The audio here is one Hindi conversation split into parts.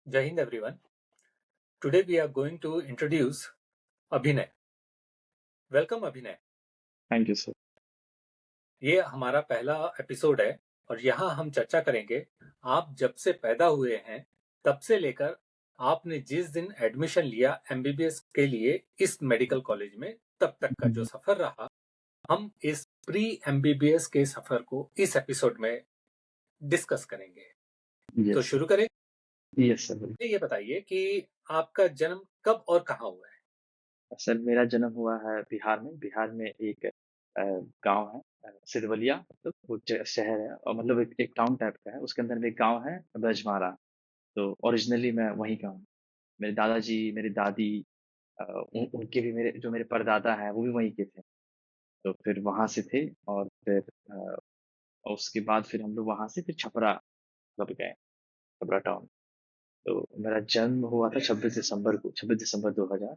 Jai Hind everyone. Today we are going to introduce Abhinay. Welcome Abhinay. Thank you sir. ये हमारा पहला एपिसोड है और यहाँ हम चर्चा करेंगे आप जब से पैदा हुए हैं तब से लेकर आपने जिस दिन एडमिशन लिया एमबीबीएस के लिए इस मेडिकल कॉलेज में तब तक का जो सफर रहा, हम इस प्री एमबीबीएस के सफर को इस एपिसोड में डिस्कस करेंगे। तो यस शुरू करें। Yes sir. ये बताइए कि आपका जन्म कब और कहाँ हुआ है? सर मेरा जन्म हुआ है बिहार में। बिहार में एक गांव है, सिधवलिया, मतलब वो शहर है, और मतलब एक टाउन टाइप का है। उसके अंदर में एक गांव है ब्रजमारा। तो ओरिजिनली मैं वहीं का हूँ। मेरे दादाजी, मेरी दादी, उनके भी, मेरे परदादा हैं वो भी वहीं के थे। तो फिर वहां से थे, और फिर और उसके बाद फिर हम लोग वहां से फिर छपरा मतलब गए, छपरा टाउन। तो मेरा जन्म हुआ था 26 दिसंबर को, 26 दिसंबर 2000।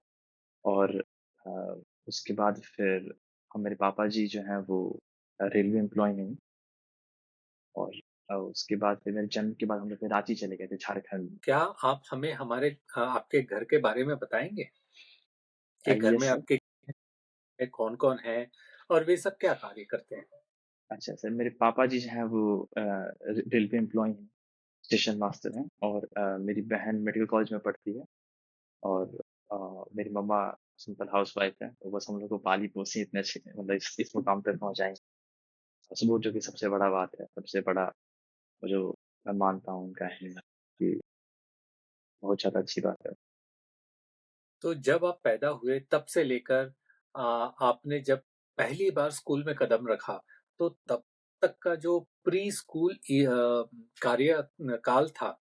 और अ, उसके बाद फिर हम, मेरे पापा जी जो हैं वो रेलवे एम्प्लॉय हैं। और उसके बाद फिर मेरे जन्म के बाद हम लोग फिर रांची चले गए थे, झारखंड। क्या आप हमें आपके घर के बारे में बताएंगे कि घर में यस सर। आपके कौन कौन है और वे सब क्या कार्य करते हैं? अच्छा सर, मेरे पापा जी जो हैं वो रेलवे एम्प्लॉय हैं, स्टेशन मास्टर हैं। और मेरी बहन मेडिकल कॉलेज में पढ़ती है। और मेरी मम्मा सिंपल हाउस वाइफ है। तो बस हम लोग को पाली पोसी इतने अच्छे, मतलब इस मुकाम पे पहुंचाएंगे, वो जो कि सबसे बड़ा बात है, सबसे बड़ा जो मैं मानता हूँ उनका है कि बहुत ज़्यादा अच्छी बात है। तो जब आप पैदा हुए तब से लेकर आपने जब पहली बार स्कूल में कदम रखा, तो तब तक का जो प्री स्कूल कार्य काल था,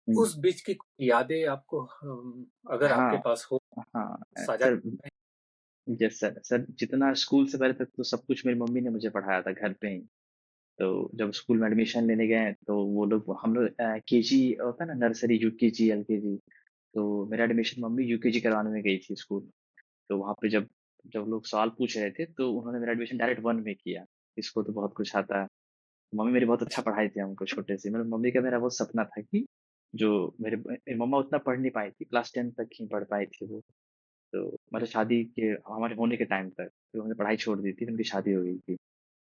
हुँ। उस बीच की यादें आपको अगर आपके हाँ, पास हो हाँ, साझा सर। करें। Yes sir. सर जितना स्कूल से पहले तक तो सब कुछ मेरी मम्मी ने मुझे पढ़ाया था घर पे ही। तो जब स्कूल में एडमिशन लेने गए तो वो लोग, हम लोग केजी होता है ना, नर्सरी, यूकेजी, एलकेजी। तो मेरा एडमिशन मम्मी यूकेजी करवाने में गई थी स्कूल। तो वहाँ पे जब जब लोग सवाल पूछ रहे थे तो उन्होंने मेरा एडमिशन डायरेक्ट 1 में किया। इसको तो बहुत कुछ आता है। मम्मी मेरी बहुत अच्छा पढ़ाई थी हमको छोटे से। मतलब मम्मी का, मेरा वो सपना था कि जो मेरी मम्मा उतना पढ़ नहीं पाई थी, क्लास 10 तक ही पढ़ पाई थी वो। तो मतलब शादी के, हमारे होने के टाइम तक फिर उन्होंने पढ़ाई छोड़ दी थी, फिर उनकी शादी हो गई थी।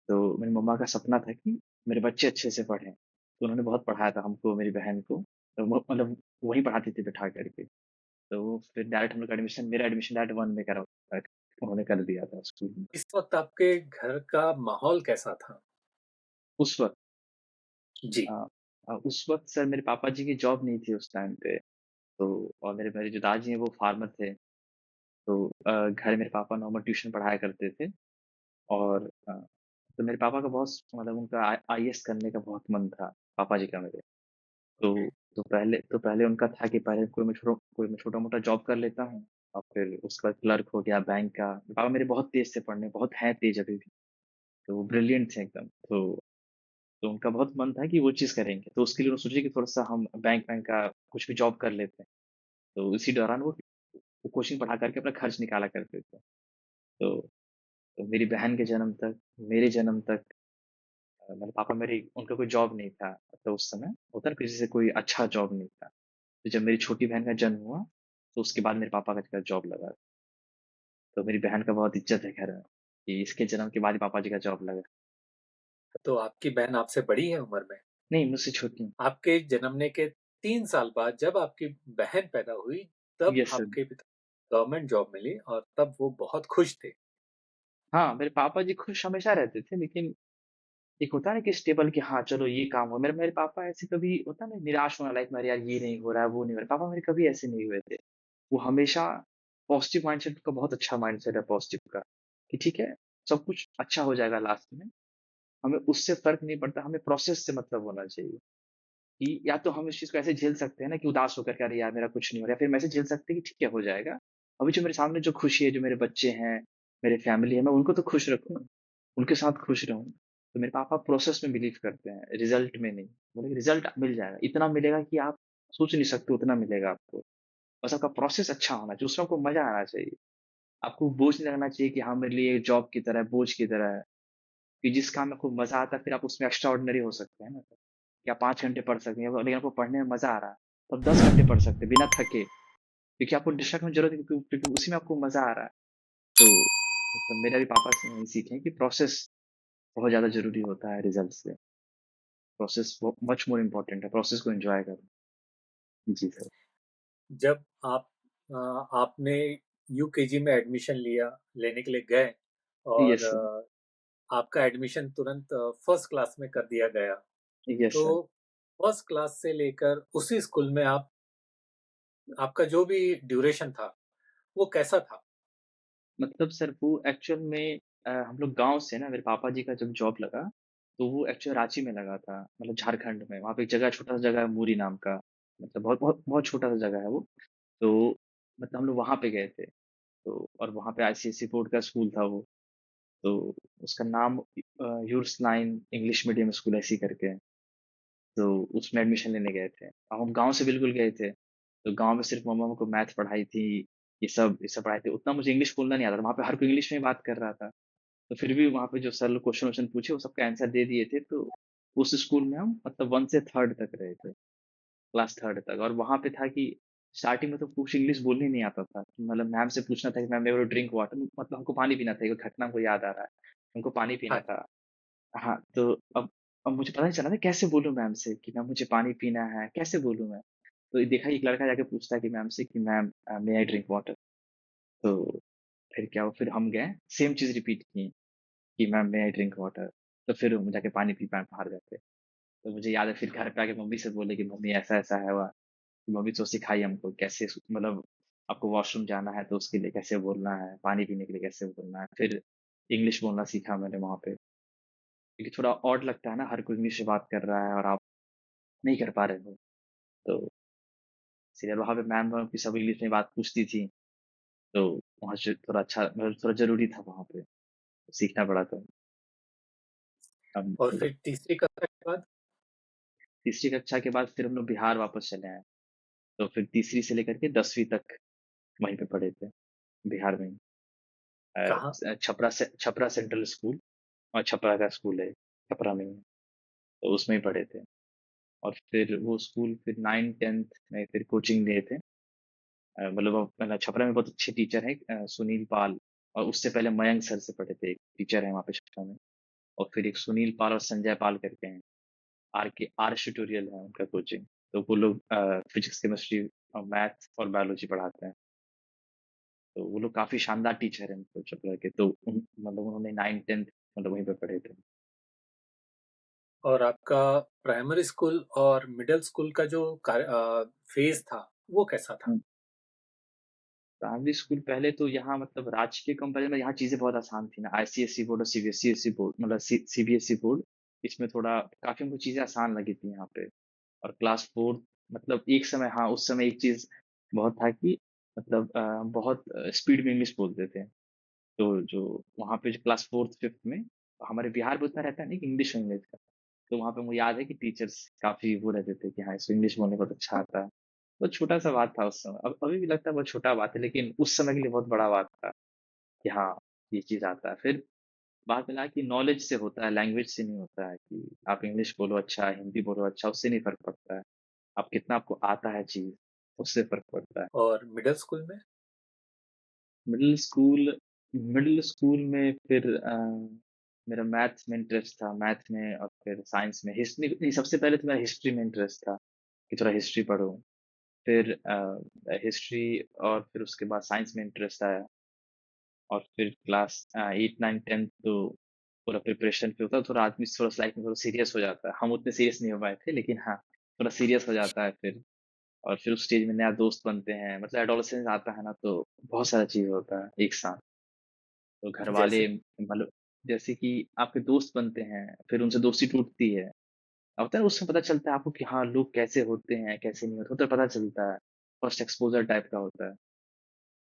तो मेरी मम्मा का सपना था कि मेरे बच्चे अच्छे से पढ़ें। तो उन्होंने बहुत पढ़ाया था हमको, मेरी बहन को। तो मतलब वहीं पढ़ाती थी बिठा करके। तो वो फिर डायरेक्ट हम लोग का एडमिशन, मेरा एडमिशन डायरेक्ट 1 में करा, उन्होंने कर दिया था स्कूल में। इस वक्त आपके घर का माहौल कैसा था? उस वक़्त जी। अ उस वक़्त सर मेरे पापा जी की जॉब नहीं थी उस टाइम पे। तो और मेरे मेरे जो दादाजी हैं वो फार्मर थे। तो घर मेरे पापा नॉर्मल ट्यूशन पढ़ाया करते थे। और तो मेरे पापा का बहुत, मतलब उनका आईएएस करने का बहुत मन था, पापा जी का मेरे। तो पहले उनका था कि पहले कोई मैं छोटा-मोटा जॉब कर लेता हूँ, और फिर उसके बाद क्लर्क हो गया बैंक का। पापा मेरे बहुत तेज़ थे पढ़ने, बहुत हैं तेज़ अभी भी। तो वो ब्रिलियंट थे एकदम। तो उनका बहुत मन था कि वो चीज़ करेंगे। तो उसके लिए उन्होंने सोचा कि थोड़ा-सा हम बैंक वैंक का कुछ भी जॉब कर लेते हैं। तो इसी दौरान वो कोचिंग पढ़ा करके अपना खर्च निकाला करते थे। तो तो मेरी बहन के जन्म तक, मेरे जन्म तक, मेरे पापा मेरी, उनका कोई जॉब नहीं था। तो उस समय होता है ना, किसी से कोई अच्छा जॉब नहीं था। तो जब मेरी छोटी बहन का जन्म हुआ, तो उसके बाद मेरे पापा का जॉब लगा। तो मेरी बहन का बहुत इज़्ज़त है घर में कि इसके जन्म के बाद ही पापा जी का जॉब लगा। तो आपकी बहन आपसे बड़ी है उम्र में? नहीं, मुझसे छोटी हैं। आपके जन्मने के 3 साल बाद जब आपकी बहन पैदा हुई, तब यस सर। आपके पिता गवर्नमेंट जॉब मिली और तब वो बहुत खुश थे। हाँ, मेरे पापा जी खुश हमेशा रहते थे, लेकिन एक होता है ना कि स्टेबल, कि हाँ, चलो ये काम हो। मेरे मेरे पापा ऐसे कभी, होता है ना, निराश होना लाइफ में, अरे यार ये नहीं हो रहा है, वो नहीं हो रहा है। पापा मेरे कभी ऐसे नहीं हुए थे। वो हमेशा पॉजिटिव माइंडसेट का, बहुत अच्छा माइंडसेट है पॉजिटिव का, कि ठीक है, सब कुछ अच्छा हो जाएगा लास्ट में। हमें उससे फ़र्क नहीं पड़ता, हमें प्रोसेस से मतलब होना चाहिए। कि या तो हम इस चीज़ को ऐसे झेल सकते हैं ना कि उदास होकर के, अरे यार मेरा कुछ नहीं हो रहा है। फिर हम ऐसे झेल सकते हैं कि ठीक है, हो जाएगा। अभी जो मेरे सामने जो खुशी है, जो मेरे बच्चे हैं, मेरे फैमिली है, मैं उनको तो खुश रखूँ ना, उनके साथ खुश रहूँ। तो मेरे पापा प्रोसेस में बिलीव करते हैं, रिज़ल्ट में नहीं। बोले रिज़ल्ट मिल जाएगा, इतना मिलेगा कि आप सोच नहीं सकते उतना मिलेगा आपको। बस आपका प्रोसेस अच्छा होना चाहिए, उसमें आपको मज़ा आना चाहिए। आपको बोझ नहीं लगना चाहिए कि हाँ, मेरे लिए जॉब की तरह है, बोझ की तरह है। कि जिस काम में आपको मज़ा आता है, फिर आप उसमें एक्स्ट्रा ऑर्डिनरी हो सकते हैं ना। कि आप 5 घंटे पढ़ सकते हैं, लेकिन आपको पढ़ने में मज़ा आ रहा है, तो आप 10 घंटे पढ़ सकते हैं बिना थके, क्योंकि आपको डिस्ट्रैक्ट होने की ज़रूरत नहीं, क्योंकि उसी में आपको मज़ा आ रहा है। तो मतलब मेरे भी पापा से यही सीखे हैं कि प्रोसेस बहुत ज़्यादा ज़रूरी होता है रिज़ल्ट से। प्रोसेस मच मोर इम्पोर्टेंट है, प्रोसेस को एन्जॉय करो। जी सर। जब आपने यूकेजी में एडमिशन लेने के लिए गए और यस सर। आपका एडमिशन तुरंत फर्स्ट क्लास में कर दिया गया, यस तो सर। फर्स्ट क्लास से लेकर उसी स्कूल में आपका जो भी ड्यूरेशन था, वो कैसा था? मतलब सर वो एक्चुअल में हम लोग गाँव से ना, मेरे पापा जी का जब जॉब लगा, तो वो एक्चुअल रांची में लगा था, मतलब झारखंड में। वहाँ पे एक जगह, छोटा-सा जगह है मुरी नाम का, मतलब बहुत बहुत बहुत छोटा-सा जगह है वो। तो मतलब हम लोग वहाँ पे गए थे। तो और वहाँ पे आईसीएसई बोर्ड का स्कूल था वो। तो उसका नाम Ursuline English medium school ऐसे ही करके है। तो उसमें एडमिशन लेने गए थे। अब हम गाँव से बिल्कुल गए थे। तो गाँव में सिर्फ़ मम्मा हमको मैथ पढ़ाई थी, ये सब पढ़ाए थे। उतना मुझे इंग्लिश बोलना नहीं आता था। वहाँ पे हर कोई इंग्लिश में ही बात कर रहा था। तो फिर भी वहाँ पे जो सर लोग क्वेश्चन-वोश्चन पूछे, वो सबका आंसर दे दिए थे। तो उस स्कूल में हम मतलब 1 से 3rd तक रहे थे, क्लास 3rd तक। और वहाँ पे था कि स्टार्टिंग में तो कुछ इंग्लिश बोलने ही नहीं आता था। मतलब मैम से पूछना था कि मैम मेरे को ड्रिंक वाटर, मतलब हमको पानी पीना था। एक घटना हमको याद आ रहा है। हमको पानी पीना हाँ, था। हाँ, तो अब मुझे पता नहीं चला था कैसे बोलूँ मैम से कि मैम मुझे पानी पीना है, कैसे बोलूँ मैं? तो ये देखा, एक लड़का जाके पूछता है कि मैम से कि ma'am may I drink water? तो फिर क्या हुआ, फिर हम गए, सेम चीज़ रिपीट की कि ma'am may I drink water? तो फिर हम जाके पानी पी पाए बाहर जाके। तो मुझे याद है, फिर घर पे आके मम्मी से बोले कि मम्मी ऐसा-ऐसा है हुआ। मम्मी तो सिखाई हमको कैसे मतलब आपको वॉशरूम जाना है तो उसके लिए कैसे बोलना है, पानी पीने के लिए कैसे बोलना है। फिर इंग्लिश बोलना सीखा मैंने वहाँ पे। क्योंकि थोड़ा ऑड लगता है ना, हर कोई इंग्लिश में बात कर रहा है और आप नहीं कर पा रहे हो। तो इसलिए वहाँ पे मैम वहाँ पे सब इंग्लिश में बात पूछती थी, तो वहाँ से थोड़ा अच्छा, मतलब थोड़ा ज़रूरी था वहाँ पे, सीखना पड़ा था। अब और मतलब फिर तीसरी कक्षा के बाद? तीसरी कक्षा के बाद फिर हम लोग बिहार वापस चले आए। तो फिर तीसरी से लेकर के 10वीं तक वहीं पे पढ़े थे, बिहार में ही। कहाँ? छपरा सेंट्रल स्कूल, और छपरा का स्कूल है, छपरा में ही, तो उसमें ही पढ़े थे। और फिर वो स्कूल फिर 9th-10th में फिर कोचिंग लिए थे। मतलब छपरा में बहुत अच्छे टीचर हैं, सुनील पाल, और उससे पहले मयंक सर से पढ़े थे, एक टीचर हैं वहाँ पे छपरा में। और फिर एक सुनील पाल और संजय पाल करके हैं, आर्ष ट्यूटोरियल है उनका कोचिंग। तो वो लोग फिजिक्स, केमिस्ट्री और मैथ और बायोलॉजी पढ़ाते हैं। तो वो लोग काफ़ी शानदार टीचर हैं मतलब छपरा के। तो मतलब उन्होंने 9th-10th मतलब वहीं पे पढ़े थे। और आपका प्राइमरी स्कूल और मिडिल स्कूल का जो फेज़ था, वो कैसा था? हुँ। प्राइमरी स्कूल पहले तो यहाँ मतलब राज्य के कंपैरिज़न में यहाँ चीज़ें बहुत आसान थी ना, आईसीएसई बोर्ड और सीबीएसई बोर्ड, मतलब सीबीएसई बोर्ड, इसमें थोड़ा काफ़ी हमको चीज़ें आसान लगी थी यहाँ पे। और क्लास 4 मतलब एक समय, हाँ, उस समय एक चीज़ बहुत था कि मतलब बहुत स्पीड में इंग्लिश बोलते थे। तो जो वहाँ पे जो क्लास 4th 5th में हमारे बिहार में उतना रहता है नहीं कि इंग्लिश में इंग्लिश का। तो वहाँ पे मुझे याद है कि टीचर्स काफ़ी वो रहते थे कि हाँ, इसको इंग्लिश बोलने बहुत अच्छा आता है। बहुत छोटा-सा बात था उस समय। अब अभी भी लगता है बहुत छोटा बात है, लेकिन उस समय के लिए बहुत बड़ा बात था कि हाँ, ये चीज़ आता है। फिर बाद में लगा कि नॉलेज से होता है, लैंग्वेज से नहीं होता है कि आप इंग्लिश बोलो अच्छा, हिंदी बोलो अच्छा, उससे नहीं फ़र्क पड़ता है। आप कितना आपको आता है चीज़, उससे फ़र्क पड़ता है। और मिडिल स्कूल में? मिडल स्कूल मिडल स्कूल में फिर मेरा मैथ्स में इंटरेस्ट था, मैथ में, और फिर साइंस में, हिस्ट्री नहीं, सबसे पहले तो मेरा हिस्ट्री में इंटरेस्ट था कि थोड़ा हिस्ट्री पढूँ। फिर हिस्ट्री, और फिर उसके बाद साइंस में इंटरेस्ट आया। और फिर क्लास 8, 9, 10 तो पूरा प्रिपरेशन पे होता है, थोड़ा आदमी थोड़ा-सा लाइफ में थोड़ा सीरियस हो जाता है। हम उतने सीरियस नहीं हो पाए थे, लेकिन हाँ, थोड़ा सीरियस हो जाता है फिर। और फिर उस स्टेज में नया दोस्त बनते हैं, मतलब एडोलेसेंस आता है ना, तो बहुत सारा चीज़ होता है एक साथ। तो घरवाले जैसे? मतलब जैसे कि आपके दोस्त बनते हैं, फिर उनसे दोस्ती टूटती है। अब होता है ना, उसमें पता चलता है आपको कि हाँ, लोग कैसे होते हैं, कैसे नहीं होते, तो पता चलता है। फर्स्ट एक्सपोज़र टाइप का होता है।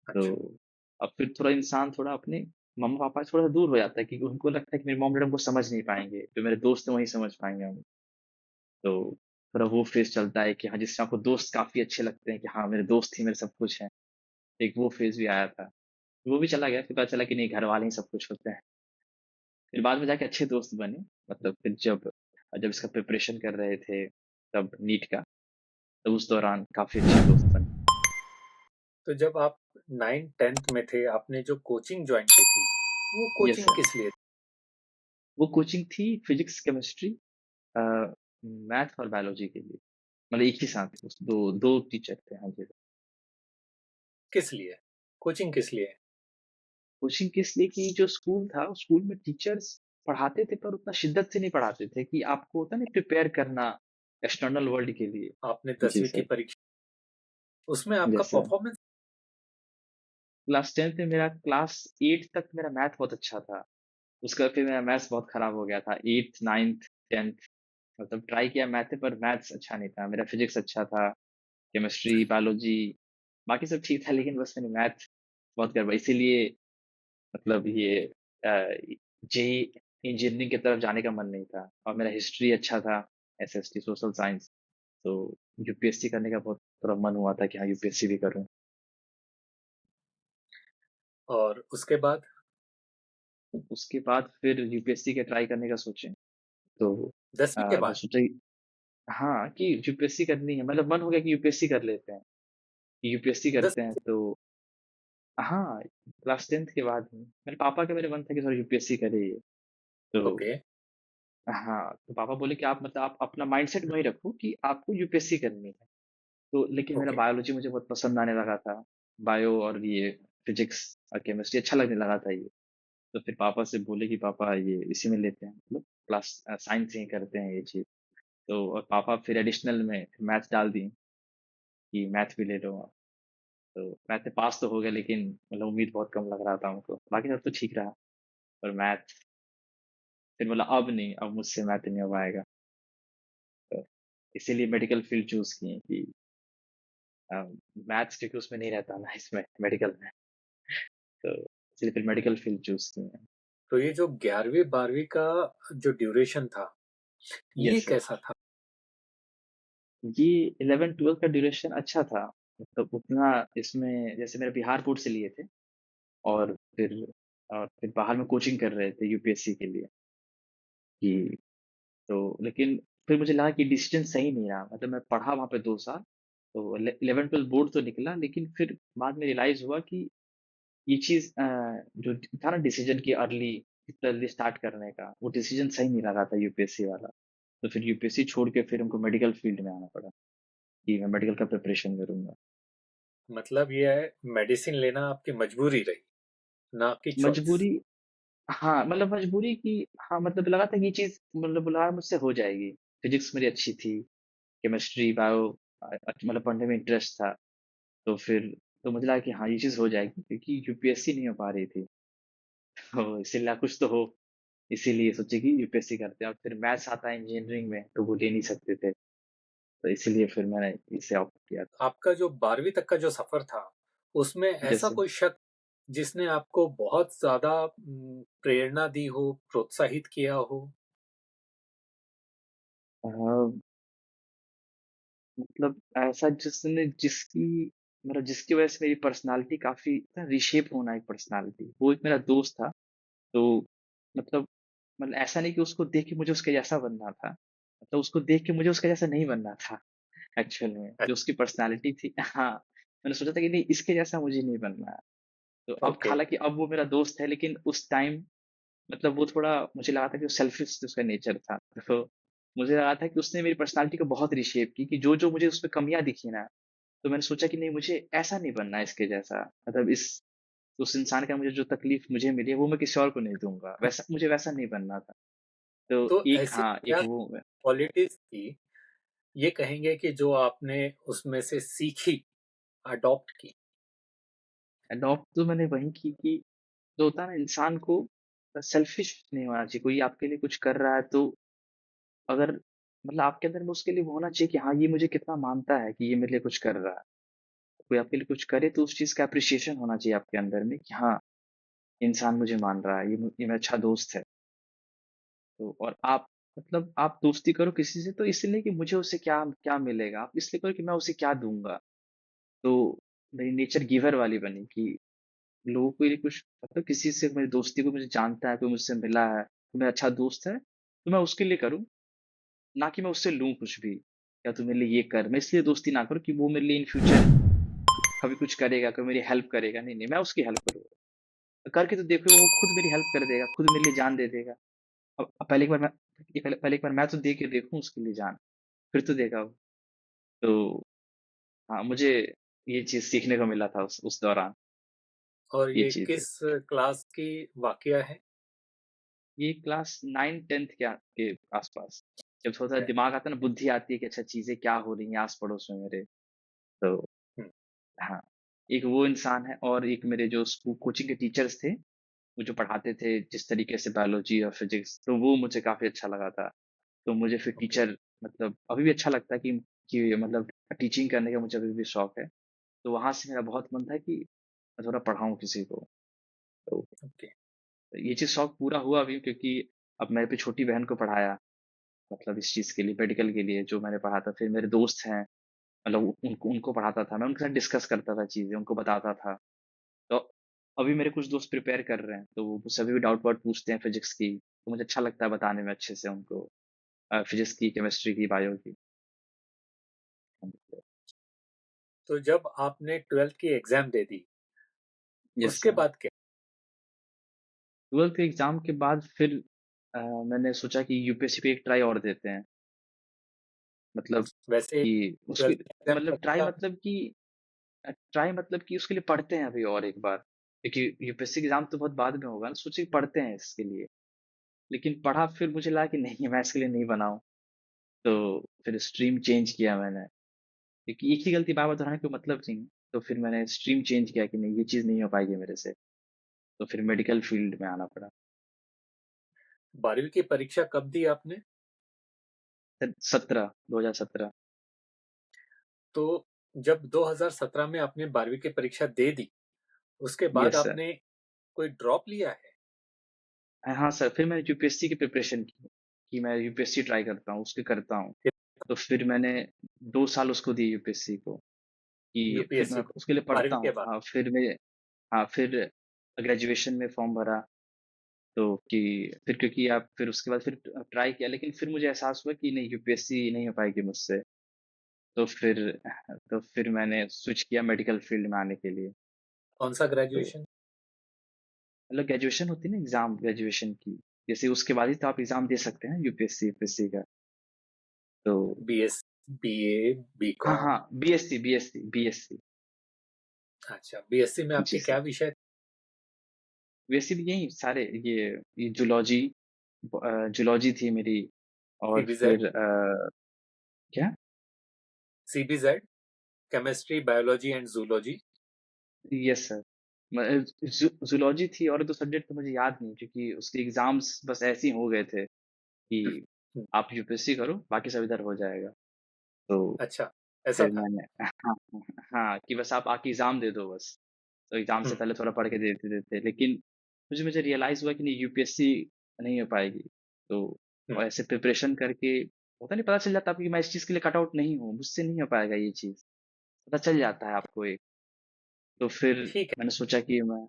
तो अच्छा। अब फिर थोड़ा इंसान थोड़ा अपने मम्मा-पापा से थोड़ा दूर हो जाता है, क्योंकि उनको लगता है कि मेरे मॉम-डैड हमको समझ नहीं पाएँगे, जो मेरे दोस्त हैं वही समझ पाएँगे हमें। तो थोड़ा वो फ़ेज़ चलता है कि हाँ, जिससे आपको दोस्त काफ़ी अच्छे लगते हैं कि हाँ, मेरे दोस्त ही मेरे सब कुछ हैं। एक वो फ़ेज़ भी आया था। वो भी चला गया, फिर पता चला कि नहीं, घरवाले ही सब कुछ होते हैं। फिर बाद में जाके अच्छे दोस्त बने। मतलब फिर जब जब इसका प्रिपरेशन कर रहे थे, तब नीट का, तो उस दौरान काफ़ी अच्छे दोस्त बने। तो जब आप 9th-10th में थे, आपने जो कोचिंग जॉइन की थी, वो यस कोचिंग सर। किस लिए थी? वो कोचिंग थी फिज़िक्स, केमिस्ट्री, अ, मैथ और बायोलॉजी के लिए। मतलब एक ही साथ उस 2 टीचर थे। हाँ जी। किस लिए? कोचिंग किस लिए? कोचिंग किस लिए कि जो स्कूल था, उस स्कूल में टीचर्स पढ़ाते थे पर उतना शिद्दत से नहीं पढ़ाते थे कि आपको होता है ना प्रिपेयर करना एक्सटर्नल वर्ल्ड के लिए। आपने जी 10वीं की सर। परीक्षा, उसमें आपका yes sir. Performance class 10th में मेरा क्लास 8 तक मेरा मैथ बहुत अच्छा था। उसके बाद फिर मेरा मैथ्स बहुत खराब हो गया था। 8th, 9th, 10th मतलब ट्राई किया मैथ में पर मैथ्स अच्छा नहीं था। मेरा फिज़िक्स अच्छा था, केमिस्ट्री, बायोलॉजी बाकी सब ठीक था लेकिन बस मैंने मैथ बहुत गड़बड़ इसीलिए मतलब ये जेईई इंजीनियरिंग की तरफ जाने का मन नहीं था और मेरा हिस्ट्री अच्छा था, एसएसटी सोशल साइंस, तो यूपीएससी करने का बहुत थोड़ा मन हुआ था कि हाँ यूपीएससी भी करूँ। और उसके बाद उसके बाद फिर यूपीएससी का ट्राई करने का सोचे, तो 10वीं के मैं बाद? सोचा हाँ, कि यूपीएससी करनी है मतलब मन हो गया कि यूपीएससी कर लेते हैं, यूपीएससी 10 करते हैं तो हाँ, क्लास 10th के बाद ही मेरे पापा का मेरे मन था कि थोड़ा यूपीएससी करे ये, तो ओके, हाँ, तो पापा बोले कि आप मतलब आप अपना माइंडसेट वही रखो कि आपको यूपीएससी करनी है। तो लेकिन मेरा ओके, बायोलॉजी मुझे बहुत पसंद आने लगा था। बायो और ये फिज़िक्स और केमिस्ट्री अच्छा लगने लगा था ये। तो फिर पापा से बोले कि पापा ये इसी में लेते हैं मतलब साइंस ही करते हैं ये चीज़। तो और पापा फिर एडिशनल में मैथ्स डाल दिए कि मैथ भी ले लो आप। तो मैथ में पास तो हो गया लेकिन मतलब उम्मीद बहुत कम लग रहा था हमको। बाकी सब तो ठीक रहा पर मैथ फिर बोला अब नहीं, अब मुझसे मैथ नहीं हो पाएगा। तो इसीलिए मेडिकल फील्ड चूज़ किए कि अ, मैथ्स क्योंकि उसमें नहीं रहता ना इसमें मेडिकल में। तो इसलिए फिर मेडिकल फील्ड चूज़ किए हैं। तो ये जो 11वीं-12वीं का जो ड्यूरेशन था, ये यस सर। कैसा था? ये 11-12 का ड्यूरेशन अच्छा था। मतलब उतना इसमें जैसे मेरे बिहार बोर्ड से लिए थे और फिर बाहर में कोचिंग कर रहे थे यूपीएससी के लिए कि तो लेकिन फिर मुझे लगा कि डिसीज़न सही नहीं रहा। मतलब मैं पढ़ा वहाँ पे 2 साल, तो 11-12 बोर्ड तो निकला लेकिन फिर बाद में रियलाइज़ हुआ कि ये चीज़ जो था ना डिसीज़न कि इतना अर्ली स्टार्ट करने का, वो डिसीज़न सही नहीं लगा था यूपीएससी वाला। तो फिर यूपीएससी छोड़ के फिर हमको मेडिकल फील्ड में आना पड़ा कि मैं मेडिकल का प्रिपरेशन करूँगा। मतलब ये है मेडिसिन लेना आपकी मजबूरी रही, ना कि चॉइस। मजबूरी हाँ, मतलब मजबूरी कि हाँ, मतलब लगा था कि ये चीज़ मतलब लगा मुझसे हो जाएगी। फिज़िक्स मेरी अच्छी थी, केमिस्ट्री, बायो मतलब पढ़ने में इंटरेस्ट था। तो फिर तो मुझे लगा कि हाँ, ये चीज़ हो जाएगी क्योंकि यूपीएससी नहीं हो पा रही थी। तो इसीलिए कुछ तो हो, इसीलिए सोचे कि यूपीएससी करते हैं और फिर मैथ्स आता है इंजीनियरिंग में, तो वो ले नहीं सकते थे। तो इसीलिए फिर मैंने इसे ऑप्ट किया था। आपका जो 12वीं तक का जो सफ़र था, उसमें ऐसा जैसे कोई शख्स जिसने आपको बहुत ज़्यादा प्रेरणा दी हो, प्रोत्साहित किया हो? अ, मतलब ऐसा जिसकी वज़ह से मेरी पर्सनैलिटी काफ़ी ना रीशेप होना एक पर्सनैलिटी, वो एक मेरा दोस्त था। तो मतलब मतलब ऐसा नहीं कि उसको देख के मुझे उसके जैसा बनना था। मतलब उसको देख के मुझे उसके जैसा नहीं बनना था एक्चुअल में, अ, जो उसकी पर्सनैलिटी थी हाँ, मैंने सोचा था कि नहीं इसके जैसा मुझे नहीं बनना है। तो अब ओके, हालाँकि अब वो मेरा दोस्त है लेकिन उस टाइम मतलब वो थोड़ा मुझे लगा था कि वो सेल्फिश उसका नेचर था। तो मुझे लगा था कि उसने मेरी पर्सनैलिटी को बहुत रीशेप की कि जो-जो मुझे उसमें कमियाँ दिखी ना, तो मैंने सोचा कि नहीं मुझे ऐसा नहीं बनना है इसके जैसा। मतलब इस उस इंसान का मुझे जो तकलीफ़ मुझे मिली है वो मैं किसी और को नहीं दूँगा। वैसा नहीं बनना था। तो तो एक ऐसी हाँ, एक क्या वो क्वालिटीज़ थी, ये कहेंगे कि जो आपने उसमें से सीखी, अडॉप्ट की? अडॉप्ट तो मैंने वही की कि जो होता है ना इंसान को सेल्फिश नहीं होना चाहिए। कोई आपके लिए कुछ कर रहा है तो अगर मतलब आपके अंदर में उसके लिए वो होना चाहिए कि हाँ, ये मुझे कितना मानता है कि ये मेरे लिए कुछ कर रहा है। कोई आपके लिए कुछ करे तो उस चीज़ का एप्रिसिएशन होना चाहिए आपके अंदर में कि हाँ, इंसान मुझे मान रहा है, ये मेरा अच्छा दोस्त है। तो और आप मतलब आप दोस्ती करो किसी से तो इसलिए कि मुझे उससे क्या क्या मिलेगा, आप इसलिए करो कि मैं उसे क्या दूँगा। तो मेरी नेचर गिवर वाली बनी कि लोगों के लिए कुछ मतलब किसी से मेरी दोस्ती को मुझे जानता है, कोई मुझसे मिला है, तो मेरा अच्छा दोस्त है, तो मैं उसके लिए करूँ, ना कि मैं उससे लूँ कुछ भी। या तू मेरे लिए ये कर। मैं इसलिए दोस्ती ना करूँ कि वो मेरे लिए इन फ्यूचर कभी कुछ करेगा, कभी मेरी हेल्प करेगा। नहीं, नहीं, मैं उसकी हेल्प करूँगा। करके तो देखो वो खुद मेरी हेल्प कर देगा, खुद मेरे लिए जान दे देगा। अब पहले एक बार मैं ये पहले पहले एक बार मैं तो दे के देखूँ उसके लिए जान, फिर तो देगा वो। तो हाँ, मुझे ये चीज़ सीखने को मिला था उस दौरान, और ये ये चीज़ें। किस क्लास की वाकया है? ये क्लास 9-10th के आस-पास। जब थोड़ा-सा है। दिमाग आता है ना, बुद्धि आती है कि अच्छा चीज़ें क्या हो रही हैं आस-पड़ोस में मेरे। तो हम्म, हाँ, एक वो इंसान है और एक मेरे जो कोचिंग के टीचर्स थे, वो जो पढ़ाते थे जिस तरीके से बायोलॉजी और फिज़िक्स, तो वो मुझे काफ़ी अच्छा लगा था। तो मुझे फिर ओके। टीचर मतलब अभी भी अच्छा लगता है कि मतलब टीचिंग करने का मुझे अभी भी शौक है। तो वहाँ से मेरा बहुत मन था कि मैं थोड़ा पढ़ाऊँ किसी को। तो ओके। ये चीज़ शौक पूरा हुआ अभी, क्योंकि अब मैं अपनी छोटी बहन को पढ़ाया, मतलब इस चीज़ के लिए, मेडिकल के लिए जो मैंने पढ़ा था। फिर मेरे दोस्त हैं, मतलब उनको उनको पढ़ाता था, मैं उनके साथ डिस्कस करता था चीज़ें, उनको बताता था। तो अभी मेरे कुछ दोस्त प्रिपेयर कर रहे हैं, तो वो मुझसे अभी भी डाउट वाउट पूछते हैं फिज़िक्स की, तो मुझे अच्छा लगता है बताने में अच्छे से उनको फिज़िक्स की, केमिस्ट्री की, बायो की। तो जब आपने 12th की एग्जाम दे दी, यस उसके सर। बाद क्या? 12th के एग्ज़ाम के बाद फिर मैंने सोचा कि यूपीएससी पे एक ट्राई और देते हैं। मतलब वैसे कि उसकी 12th एग्जाम मतलब कर दिया आपने? ट्राई मतलब कि उसके लिए पढ़ते हैं अभी और एक बार, क्योंकि यूपीएससी एग्ज़ाम तो बहुत बाद में होगा ना, सोचे कि पढ़ते हैं इसके लिए। लेकिन पढ़ा फिर मुझे लगा कि नहीं, मैं इसके लिए नहीं बना हूँ। तो फिर स्ट्रीम चेंज किया मैंने, क्योंकि एक ही गलती बार-बार दोहराने का कोई मतलब नहीं है। तो फिर मैंने स्ट्रीम चेंज किया कि नहीं, ये चीज़ नहीं हो पाएगी मेरे से। तो फिर मेडिकल फील्ड में आना पड़ा। 12वीं की परीक्षा कब दी आपने? सर 2017। तो जब 2017 में आपने 12वीं की परीक्षा दे दी, उसके बाद यस सर। आपने कोई ड्रॉप लिया है? हाँ सर, फिर मैंने यूपीएससी की प्रिपरेशन की, कि मैं यूपीएससी ट्राई करता हूँ, उसकी करता हूँ। तो फिर मैंने 2 साल उसको दिए यूपीएससी को, कि फिर यूपीएससी मैं को उसके लिए 12वीं पढ़ता के हूँ। बाद? फिर ग्रेजुएशन में फॉर्म भरा, तो फिर क्योंकि आप फिर उसके बाद फिर ट्राई किया, लेकिन फिर मुझे एहसास हुआ कि नहीं, यूपीएससी नहीं हो पाएगी मुझसे। तो फिर तो फिर मैंने स्विच किया मेडिकल फील्ड में आने के लिए। कौन सा तो ग्रेजुएशन? मतलब ग्रेजुएशन होती है ना, एग्ज़ाम ग्रेजुएशन की, जैसे उसके बाद ही तो आप एग्ज़ाम दे सकते हैं यूपीएससी यूपीएससी का। तो बीएस, बीए, हाँ, बीकॉम? हाँ, बीएससी। अच्छा, बीएससी में जी आपके सर। क्या विषय? बीएससी भी यही सारे ये जूलॉजी थी मेरी। और सीबीजेड? फिर क्या? CBZ, chemistry, biology and zoology? Yes sir. Zoology थी और 2 सब्जेक्ट तो मुझे याद नहीं, क्योंकि उसके एग्ज़ाम्स बस ऐसे ही हो गए थे कि आप यूपीएससी करो, बाकी सब इधर हो जाएगा। तो अच्छा, ऐसा फिर था। मैंने हाँ, हाँ, कि बस आप आके एग्ज़ाम दे दो बस। तो एग्ज़ाम से हम्म, पहले थोड़ा पढ़ के देते-देते, लेकिन मुझे मुझे रियलाइज़ हुआ कि नहीं, यूपीएससी नहीं हो पाएगी। तो हम्म, और ऐसे प्रिपरेशन करके होता नहीं, पता चल जाता है आपको कि मैं इस चीज़ के लिए कट आउट नहीं हूँ, मुझसे नहीं हो पाएगा ये चीज़, पता चल जाता है आपको एक। तो फिर ठीक है। मैंने सोचा कि मैं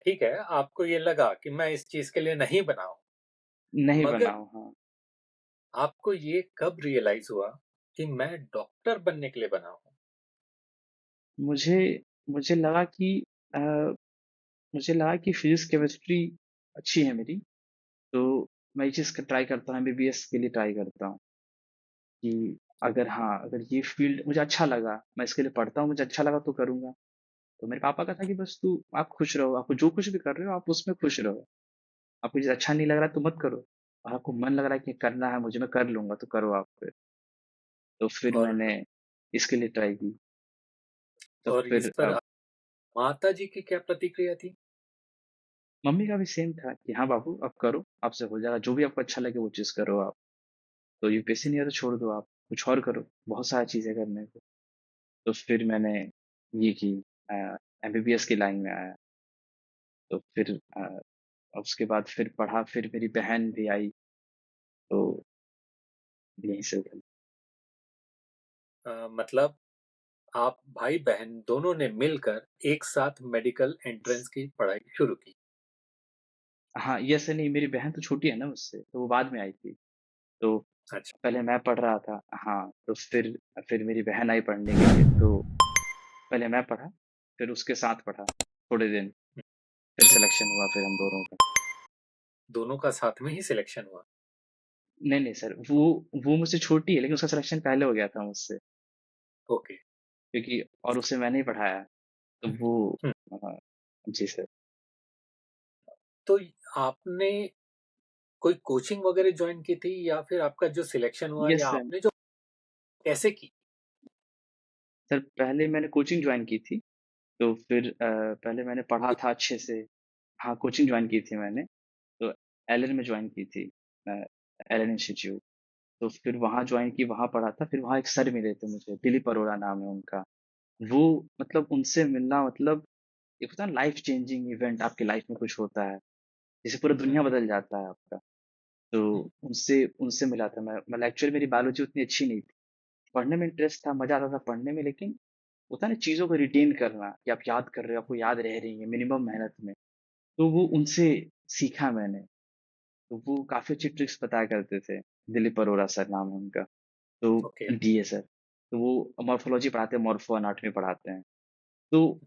ठीक है, आपको ये लगा कि मैं इस चीज के लिए नहीं बना हूं, नहीं बना मगर हूँ, हाँ। आपको ये कब रियलाइज हुआ कि मैं डॉक्टर बनने के लिए बना हूं? मुझे मुझे लगा कि अ, मुझे लगा कि फिज़िक्स, केमिस्ट्री अच्छी है मेरी, तो मैं ये चीज़ क ट्राई करता हूँ, एमबीबीएस के लिए ट्राई करता हूँ कि अगर हाँ, अगर ये फ़ील्ड मुझे अच्छा लगा, मैं इसके लिए पढ़ता हूँ, मुझे अच्छा लगा तो करूँगा। तो मेरे पापा का था कि बस आप खुश रहो, आप जो कुछ भी कर रहे हो, आप उसमें खुश रहो। आपको चीज़ अच्छा नहीं लग रहा है तो मत करो, और आपको मन लग रहा है कि करना है मुझे, मैं कर लूँगा, तो करो आप फिर। तो फिर और मैंने इसके लिए ट्राई की। तो और इस फिर पर माता जी की क्या प्रतिक्रिया थी? मम्मी का भी सेम था कि हाँ बाबू, अब करो, आपसे हो जाएगा, जो भी आपको अच्छा लगे वो चीज़ करो आप। तो यूपीएससी नहीं है तो छोड़ दो आप, कुछ और करो, बहुत सारी चीज़ें करने को। तो फिर मैंने ये की, अ, एमबीबीएस की लाइन में आया। तो फिर उसके बाद फिर पढ़ा, फिर मेरी बहन भी आई, तो यहीं से उठा। मतलब आप भाई बहन दोनों ने मिलकर एक साथ मेडिकल एंट्रेंस की पढ़ाई शुरू की? हाँ, ये ऐसा नहीं, मेरी बहन तो छोटी है ना मुझसे, तो वो बाद में आई थी। तो अच्छा। पहले मैं पढ़ रहा था, हाँ, तो फिर मेरी बहन आई पढ़ने के लिए, तो पहले मैं पढ़ा, फिर उसके साथ पढ़ा, थोड़े दिन, फिर सिलेक्शन हुआ फिर हम दोनों का। दोनों का साथ में ही सिलेक्शन हुआ? नहीं, नहीं सर, वो मुझसे छोटी है, लेकिन उसका सिलेक्शन पहले हो गया था मुझसे, ओके। क्योंकि और उसे मैंने ही पढ़ाया, तो वो हुँ, हाँ, जी सर। तो आपने कोई कोचिंग वगैरह जॉइन की थी या फिर आपका जो सिलेक्शन हुआ यस या सर। आपने जो कैसे की? सर पहले मैंने कोचिंग जॉइन की थी, तो फिर पहले मैंने पढ़ा था अच्छे से। हाँ, कोचिंग जॉइन की थी मैंने, तो एलन में जॉइन की थी, अ, एलन इंस्टीट्यूट। तो फिर वहाँ जॉइन की, वहाँ पढ़ा था, फिर वहाँ एक सर मिले थे मुझे, दिलीप अरोड़ा नाम है उनका। वो मतलब उनसे मिलना मतलब एक होता है ना लाइफ चेंजिंग इवेंट, आपकी लाइफ में कुछ होता है, जिससे पूरा हुँ, दुनिया बदल जाता है आपका। तो हुँ, उनसे उनसे मिला था मैं, मतलब एक्चुअली मेरी बायोलॉजी उतनी अच्छी नहीं थी। पढ़ने में इंटरेस्ट था, मज़ा आता था पढ़ने में, लेकिन होता है ना चीज़ों को रिटेन करना कि आप याद कर रहे हो, आपको याद रह रही है मिनिमम मेहनत में। तो वो उनसे सीखा मैंने। तो वो काफ़ी अच्छी ट्रिक्स बताया करते थे। दिलीप अरोड़ा सर नाम है उनका। तो ओके। DA sir. तो वो मॉर्फोलॉजी पढ़ाते हैं, मॉर्फो एनाटॉमी पढ़ाते हैं। तो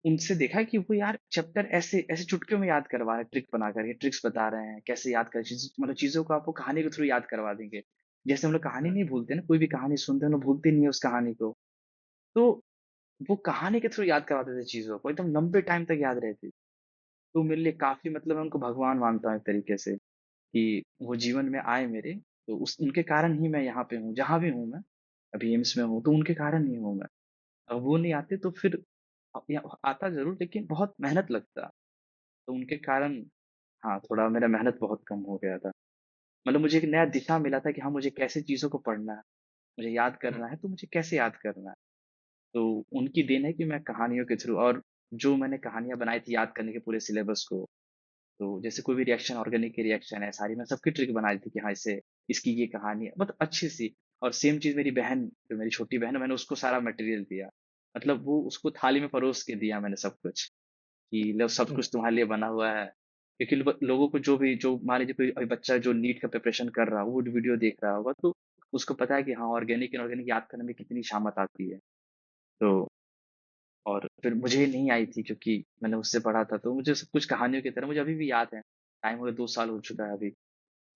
उनसे देखा कि वो यार चैप्टर ऐसे ऐसे चुटकियों में याद करवा रहे हैं, ट्रिक बना कर, ये ट्रिक्स बता रहे हैं, कैसे याद करें चीज़, मतलब चीज़ों को आपको कहानी के थ्रू याद करवा देंगे। जैसे हम लोग कहानी हुँ, नहीं भूलते ना, कोई भी कहानी सुनते हैं, हम लोग भूलते नहीं है उस कहानी को। तो वो कहानी के थ्रू याद करवाते थे चीज़ों को, एकदम लंबे टाइम तक याद रहती। तो मेरे लिए काफ़ी, मतलब मैं उनको भगवान मानता हूँ एक तरीके से, कि वो जीवन में आए मेरे, तो उस उनके कारण ही मैं यहाँ पे हूँ, जहाँ भी हूँ मैं, अभी एम्स में हूँ, तो उनके कारण ही हूँ मैं। वो नहीं आते तो फिर या आता ज़रूर, लेकिन बहुत मेहनत लगता। तो उनके कारण हाँ, थोड़ा मेरा मेहनत बहुत कम हो गया था। मतलब मुझे एक नया दिशा मिला था कि हाँ, मुझे कैसे चीज़ों को पढ़ना है, मुझे याद हुँ, करना है, तो मुझे कैसे याद करना है। तो उनकी देन है कि मैं कहानियों के थ्रू, और जो मैंने कहानियाँ बनाई थी याद करने के पूरे सिलेबस को, तो जैसे कोई भी रिएक्शन, ऑर्गेनिक की रिएक्शन है, सारी मैं सबकी ट्रिक बना दी थी कि हाँ, इससे इसकी ये कहानी है, मतलब अच्छी-सी। और सेम चीज़ मेरी बहन, जो मेरी छोटी बहन है, मैंने उसको सारा मटेरियल दिया। मतलब वो उसको थाली में परोस के दिया मैंने सब कुछ, कि लो सब हुँ, कुछ तुम्हारे लिए बना हुआ है। क्योंकि लोगों को जो मान लीजिए कोई अभी बच्चा जो नीट का प्रिपरेशन कर रहा हो, वो वीडियो देख रहा होगा, तो उसको पता है कि हाँ, ऑर्गेनिक, इनऑर्गेनिक याद करने में कितनी शामत आती है। तो और फिर मुझे नहीं आई थी, क्योंकि मैंने उससे पढ़ा था, तो मुझे सब कुछ कहानियों की तरह मुझे अभी भी याद है। टाइम हो गया, 2 साल हो चुका है अभी,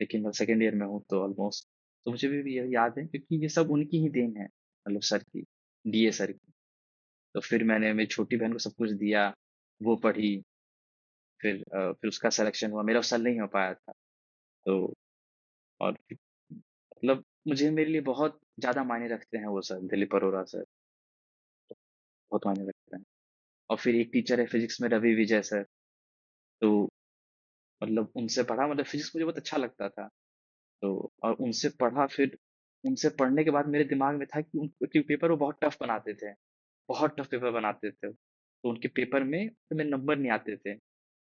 लेकिन मैं सेकंड ईयर में हूँ तो ऑलमोस्ट। तो मुझे भी ये याद है, क्योंकि ये सब उनकी ही देन है, मतलब सर की, डीए सर की। तो फिर मैंने मेरी छोटी बहन को सब कुछ दिया, वो पढ़ी, फिर उसका सिलेक्शन हुआ, मेरा उस साल नहीं हो पाया था। तो और फिर मतलब मुझे, मेरे लिए बहुत ज़्यादा मायने रखते हैं वो सर, दिलीप अरोड़ा सर, बहुत मायने रखते हैं। और फिर एक टीचर है फिज़िक्स में, रवि विजय सर, तो मतलब उनसे पढ़ा, मतलब फिज़िक्स मुझे बहुत अच्छा लगता था। तो और उनसे पढ़ा, फिर उनसे पढ़ने के बाद मेरे दिमाग में था कि उनके पेपर वो बहुत टफ़ बनाते थे, बहुत टफ़ पेपर बनाते थे। तो उनके पेपर में तो मेरे नंबर नहीं आते थे,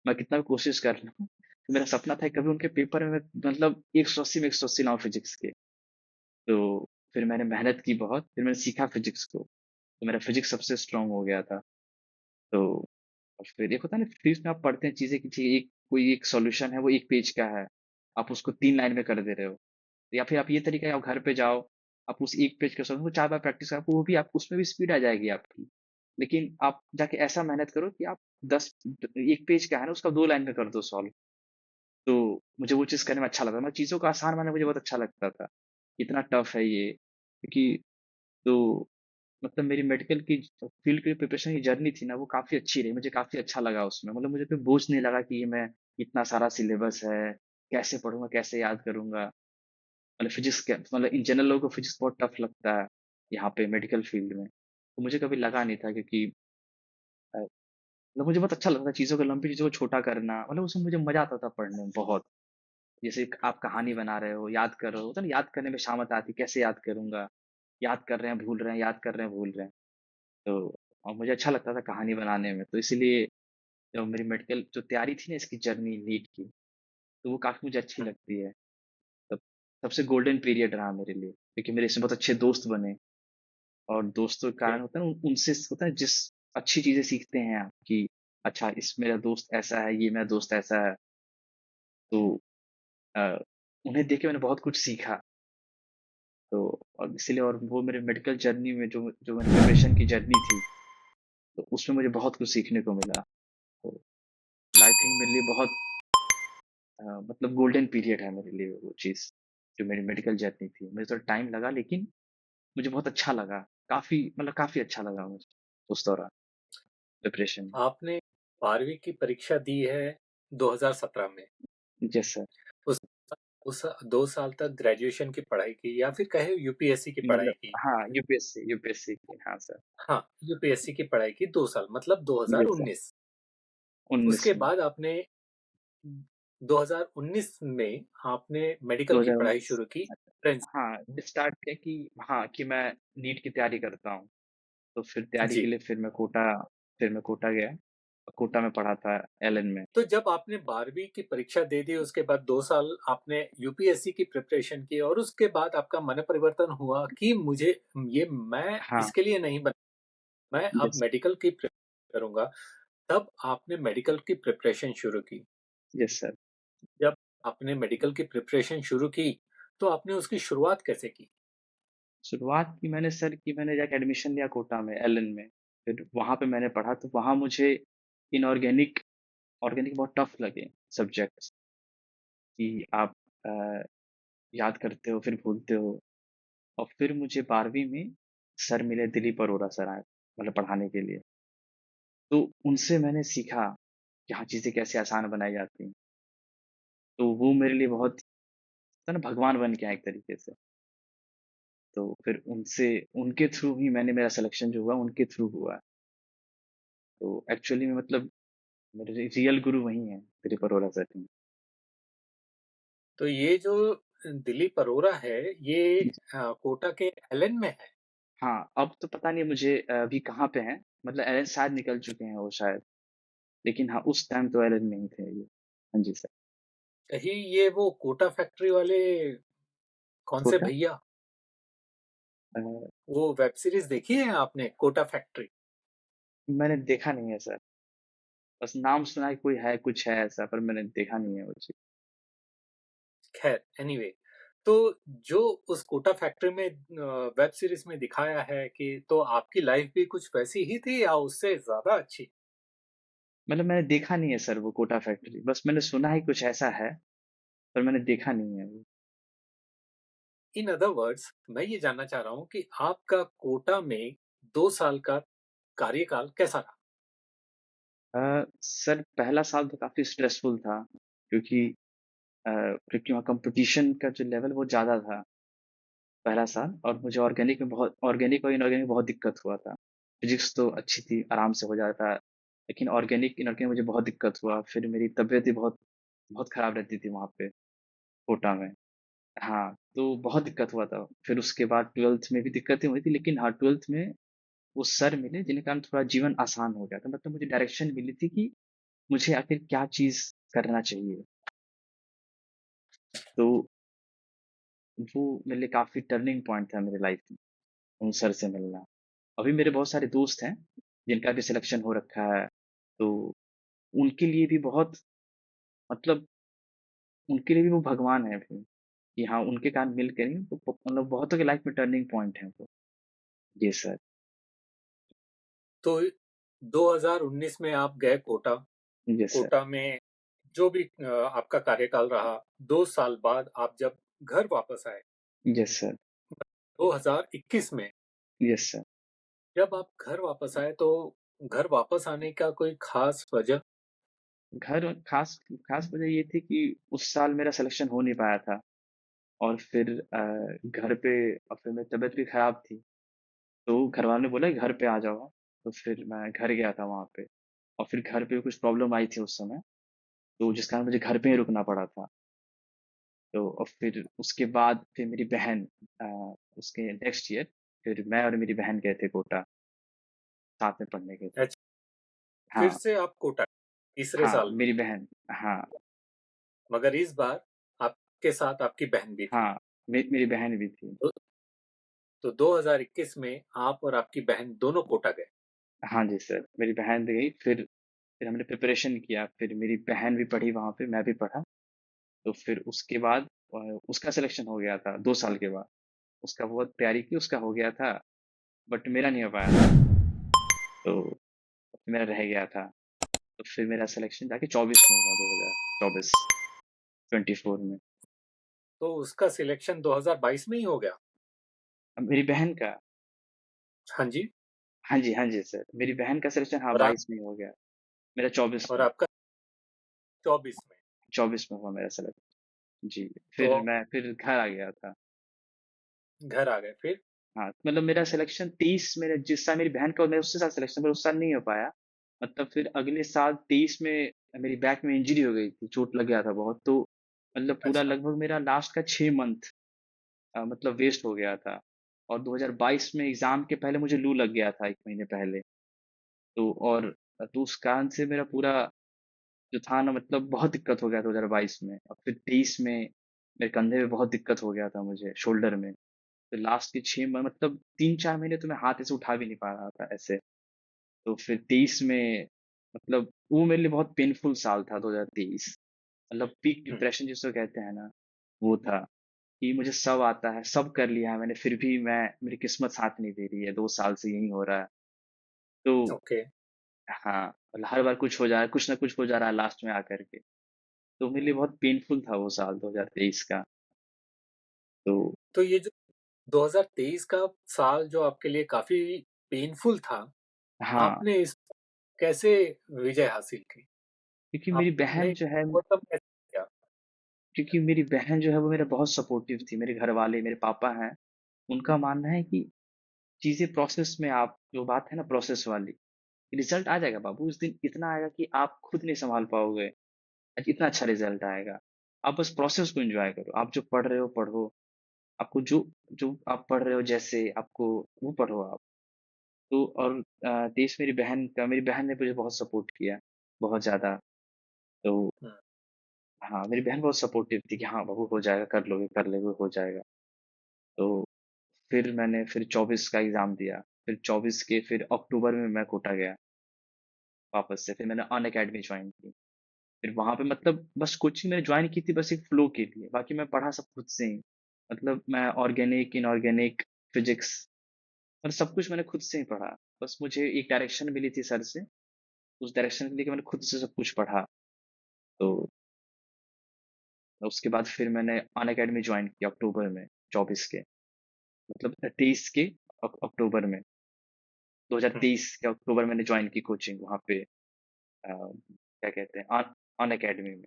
मैं कितना भी कोशिश कर लूँ। तो मेरा सपना था कि कभी उनके पेपर में मैं मतलब 180 में 180 लाऊँ फिज़िक्स के। तो फिर मैंने मेहनत की बहुत, फिर मैंने सीखा फिज़िक्स को, तो मेरा फिज़िक्स सबसे स्ट्रॉन्ग हो गया था। तो और फिर एक होता है ना, फिज़िक्स में आप पढ़ते हैं चीज़ें कि ठीक एक कोई एक सॉल्यूशन है, वो 1 पेज का है, आप उसको 3 लाइन में कर दे रहे हो। या फिर आप ये तरीका है, आप घर पे जाओ, आप उस 1 पेज के सॉल्यूशन को 4 बार प्रैक्टिस करो, वो भी आप उसमें भी स्पीड आ जाएगी आपकी। लेकिन आप जाके ऐसा मेहनत करो कि आप 10 1 पेज का है ना, उसका 2 लाइन में कर दो सॉल्व। तो मुझे वो चीज़ करने में अच्छा लगा, मैं चीज़ों को आसान बनाना मुझे बहुत अच्छा लगता था। इतना टफ है ये, क्योंकि तो मतलब मेरी मेडिकल की फील्ड की प्रिपरेशन की जर्नी थी ना, वो काफ़ी अच्छी रही, मुझे काफ़ी अच्छा लगा उसमें। मतलब मुझे कोई बोझ नहीं लगा कि ये मैं इतना सारा सिलेबस है, कैसे पढ़ूँगा, कैसे याद करूँगा। मतलब फिज़िक्स क्या, मतलब इन जनरल लोगों को फिज़िक्स बहुत टफ लगता है, यहाँ पे मेडिकल फील्ड में। तो मुझे कभी लगा नहीं था, क्योंकि मतलब मुझे बहुत अच्छा लगता था चीज़ों को, लंबी चीज़ों को छोटा करना, मतलब उसमें मुझे मज़ा आता था पढ़ने में बहुत। जैसे एक आप कहानी बना रहे हो, याद कर रहे हो, तो ना याद करने में शामत आती, कैसे याद करूँगा? याद कर रहे हैं, भूल रहे हैं, याद कर रहे हैं, भूल रहे हैं। तो और मुझे अच्छा लगता था कहानी बनाने में, तो इसीलिए जब मेरी मेडिकल जो तैयारी थी ना इसकी जर्नी नीट की, तो वो काफ़ी मुझे अच्छी हुँ, लगती है। तब सबसे गोल्डन पीरियड रहा मेरे लिए, क्योंकि मेरे इसमें बहुत अच्छे दोस्त बने, और दोस्तों के ओके। कारण होता है ना, उनसे होता है जिस अच्छी चीज़ें सीखते हैं आप, कि अच्छा इस मेरा दोस्त ऐसा है, ये मेरा दोस्त ऐसा है, तो अ, उन्हें देख के मैंने बहुत कुछ सीखा। तो और इसीलिए और वो मेरे मेडिकल जर्नी में जो जो मेरी प्रिपरेशन की जर्नी थी, तो उसमें मुझे बहुत कुछ सीखने को मिला। तो आई थिंक मेरे लिए बहुत मतलब गोल्डन पीरियड है मेरे लिए वो चीज़, जो मेरी मेडिकल जर्नी थी। मुझे थोड़ा टाइम लगा लेकिन मुझे बहुत अच्छा लगा। काफ़ी मतलब काफ़ी अच्छा लगा मुझे उस दौरान प्रिपरेशन में। आपने 12वीं की परीक्षा दी है 2017 में। Yes sir. उस उस 2 साल तक ग्रेजुएशन की पढ़ाई की या फिर कहे यूपीएससी की पढ़ाई मतलब की। हाँ, यूपीएससी की हाँ सर। हाँ, यूपीएससी की पढ़ाई की 2 साल मतलब यस सर, 2019। 19 उसके में। बाद आपने 2019 में आपने मेडिकल की पढ़ाई 2019 शुरू की फ्रेंच। हाँ, स्टार्ट किया कि हाँ, कि मैं नीट की तैयारी करता हूँ। तो फिर तैयारी के जी। लिए फिर मैं कोटा गया। कोटा में पढ़ा था एलएन में। तो जब आपने 12वीं की परीक्षा दे दी उसके बाद 2 साल आपने यूपीएससी की प्रिपरेशन की और उसके बाद आपका मन परिवर्तन हुआ कि मुझे ये मैं हाँ, इसके लिए नहीं बना, मैं अब यस, मेडिकल की करूँगा। तब आपने मेडिकल की प्रिपरेशन शुरू की। Yes sir. जब आपने मेडिकल की प्रिपरेशन शुरू की, तो आपने उसकी शुरुआत कैसे की? शुरुआत की मैंने सर कि मैंने जाके एडमिशन लिया कोटा में एलएन में। फिर वहाँ पे मैंने पढ़ा तो वहाँ मुझे इनऑर्गेनिक ऑर्गेनिक बहुत टफ लगे सब्जेक्ट्स कि आप अ, याद करते हो फिर भूलते हो। और फिर मुझे 12वीं में सर मिले दिलीप अरोड़ा सर आए मतलब पढ़ाने के लिए। तो उनसे मैंने सीखा कि हाँ, चीज़ें कैसे आसान बनाई जाती हैं। तो वो मेरे लिए बहुत है ना भगवान बन के आए एक तरीके से। तो फिर उनसे उनके थ्रू ही मैंने मेरा सिलेक्शन जो हुआ उनके थ्रू हुआ। तो एक्चुअली में मतलब मेरे रियल गुरु वही हैं, दिलीप अरोड़ा सर ही। तो ये जो दिलीप अरोड़ा है, ये कोटा के एलन में है। हाँ, अब तो पता नहीं मुझे अभी कहाँ पे हैं, मतलब एलन शायद निकल चुके हैं वो शायद। लेकिन हाँ, उस टाइम तो एलन में ही थे ये। हाँ जी सर। कहीं ये वो कोटा फैक्ट्री वाले कौन से कोटा भैया? अ, वो वेब सीरीज़ देखी है आपने कोटा फैक्ट्री? मैंने देखा नहीं है सर। बस नाम सुना है कोई है, कुछ है ऐसा पर मैंने देखा नहीं है वो चीज़। खैर एनीवे, तो जो उस कोटा फैक्ट्री में वेब सीरीज़ में दिखाया है कि तो आपकी लाइफ़ भी कुछ वैसी ही थी या उससे ज़्यादा अच्छी? मतलब मैंने देखा नहीं है सर वो कोटा फैक्ट्री, बस मैंने सुना है कुछ ऐसा है, पर मैंने देखा नहीं है वो। इन अदर वर्ड्स मैं ये जानना चाह रहा हूँ कि आपका कोटा में 2 साल का कार्यकाल कैसा रहा? सर पहला साल तो काफ़ी स्ट्रेसफुल था क्योंकि क्योंकि वहाँ कॉम्पिटिशन का जो लेवल वो ज़्यादा था, पहला साल और मुझे ऑर्गेनिक और इनऑर्गेनिक में बहुत दिक्कत हुआ था। फिज़िक्स तो अच्छी थी, आराम से हो जाता, लेकिन ऑर्गेनिक, इनऑर्गेनिक मुझे बहुत दिक्कत हुआ। फिर मेरी तबीयत भी बहुत बहुत खराब रहती थी वहाँ पे, कोटा में। हाँ, तो बहुत दिक्कत हुआ था। फिर उसके बाद 12th में भी दिक्कतें हुई थी, लेकिन हाँ, 12th में वो सर मिले जिनके कारण थोड़ा जीवन आसान हो गया था। मतलब मुझे डायरेक्शन मिली थी कि मुझे आखिर क्या चीज़ करना चाहिए। तो वो मेरे लिए काफ़ी टर्निंग पॉइंट था मेरी लाइफ़ में, उन सर से मिलना। अभी मेरे बहुत सारे दोस्त हैं, जिनका भी सिलेक्शन हो रखा है, तो उनके लिए भी बहुत मतलब उनके लिए भी वो भगवान हैं अभी, कि हाँ, उनके कारण मिल के नहीं तो मतलब बहुतों की लाइफ़ में टर्निंग पॉइंट हैं वो। जी सर। तो 2019 में आप गए कोटा। Yes sir. कोटा में जो भी आपका कार्यकाल रहा, 2 साल बाद आप जब घर वापस आए, यस सर। 2021 में यस सर। जब आप घर वापस आए तो घर वापस आने का कोई ख़ास वजह? घर ख़ास ख़ास वजह ये थी कि उस साल मेरा सिलेक्शन हो नहीं पाया था और फिर घर पे और फिर मेरी तबीयत भी ख़राब थी। तो घरवालों ने बोला कि घर पे आ जाओ, तो फिर मैं घर गया था वहाँ पे और फिर घर पे कुछ प्रॉब्लम आई थी उस समय, तो जिस कारण मुझे घर पे ही रुकना पड़ा था। तो और फिर उसके बाद फिर मेरी बहन उसके नेक्स्ट ईयर फिर मैं और मेरी बहन गए थे कोटा, साथ में पढ़ने गए थे। अच्छा, फिर हाँ, से आप कोटा तीसरे हाँ, साल में, मेरी बहन हाँ, मगर इस बार आपके साथ आपकी बहन भी थी। हाँ, मेरी बहन भी थी। तो 2021 में आप और आपकी बहन दोनों कोटा गए। हाँ जी सर, मेरी बहन भी गई फिर हमने प्रिपरेशन किया, फिर मेरी बहन भी पढ़ी वहाँ पे, मैं भी पढ़ा। तो फिर उसके बाद उसका सिलेक्शन हो गया था 2 साल के बाद। उसका बहुत तैयारी की, उसका हो गया था, बट मेरा नहीं हो पाया था, तो मेरा रह गया था। तो फिर मेरा सिलेक्शन जाके 24 में हुआ, 2024, 24 में। तो उसका सिलेक्शन 2022 में ही हो गया। अब मेरी बहन का, हाँ जी। हाँ जी सर, मेरी बहन का सिलेक्शन हाँ और आप 22 में ही हो गया, मेरा 24 और में, आपका 24 में। 24 में हुआ मेरा सिलेक्शन। जी, तो फिर मैं फिर घर आ गया था। घर आ गए फिर। हाँ, मतलब मेरा सिलेक्शन 23, मेरा जिस साल मेरी बहन का हुआ, मेरा उससे साल सिलेक्शन, पर उस साल नहीं हो पाया। मतलब फिर अगले साल 23 में मेरी बैक में इंजरी हो गई थी, चोट लग गया था बहुत, तो मतलब पूरा अच्छा। लगभग मेरा लास्ट का 6 मंथ मतलब वेस्ट हो गया था। और 2022 में एग्ज़ाम के पहले मुझे लू लग गया था 1 महीने पहले। तो और तो उस कारण से मेरा पूरा जो था ना, मतलब बहुत दिक्कत हो गया 2022 में, और फिर 23 में मेरे कंधे में बहुत दिक्कत हो गया था मुझे, शोल्डर में। तो लास्ट के 6 म मतलब 3-4 महीने तो मैं हाथ ऐसे उठा भी नहीं पा रहा था ऐसे। तो फिर 23 में मतलब वो मेरे लिए बहुत पेनफुल साल था 2023। मतलब पीक हुँ, डिप्रेशन जिसको कहते हैं ना, वो था कि मुझे सब आता है, सब कर लिया है मैंने, फिर भी मैं मेरी किस्मत साथ नहीं दे रही है, 2 साल से यही हो रहा है। तो ओके। हाँ, मतलब हर बार कुछ हो जा रहा है, कुछ ना कुछ हो जा रहा है लास्ट में आकर के। तो मेरे लिए बहुत पेनफुल था वो साल 2023 का। तो तो ये जो 2023 का साल जो आपके लिए काफ़ी पेनफुल था, हाँ, आपने इस कैसे विजय हासिल की? क्योंकि मेरी आपने बहन जो है ओवरकम कैसे किया? क्योंकि मेरी बहन जो है वो मेरा बहुत सपोर्टिव थी। मेरे घरवाले, मेरे पापा हैं, उनका मानना है कि चीज़ें प्रोसेस में, आप जो बात है ना प्रोसेस वाली, रिज़ल्ट आ जाएगा बाबू, उस दिन इतना आएगा कि आप खुद नहीं सँभाल पाओगे। इतना अच्छा रिज़ल्ट आएगा। आप बस प्रोसेस को एन्जॉय करो। आप जो पढ़ रहे हो पढ़ो। आपको जो जो आप पढ़ रहे हो, जैसे आपको वो पढ़ो आप। तो और देश मेरी बहन ने मुझे बहुत सपोर्ट किया, बहुत ज़्यादा। तो हुँ, हाँ, मेरी बहन बहुत सपोर्टिव थी कि हाँ, बाबू हो जाएगा, कर लोगे, हो जाएगा। तो फिर 24 का एग्ज़ाम दिया। फिर 24 के फिर अक्टूबर में मैं कोटा गया वापस से। फिर मैंने अनअकैडमी जॉइन की। फिर वहाँ पे मतलब बस कोचिंग मैंने जॉइन की थी बस एक फ्लो के लिए, बाकी मैं पढ़ा सब खुद से ही। मतलब मैं ऑर्गेनिक, इनऑर्गेनिक, फिज़िक्स, मतलब सब कुछ मैंने खुद से ही पढ़ा। बस मुझे एक डायरेक्शन मिली थी सर से, उस डायरेक्शन को लेके मैंने खुद से सब कुछ पढ़ा। तो उसके बाद फिर मैंने अनअकैडमी जॉइन किया अक्टूबर में 24 के, मतलब 23 के अक्टूबर में। हुँ। 2023 के अक्टूबर मैंने जॉइन की कोचिंग वहाँ पे, क्या कहते हैं, अनअकैडमी में।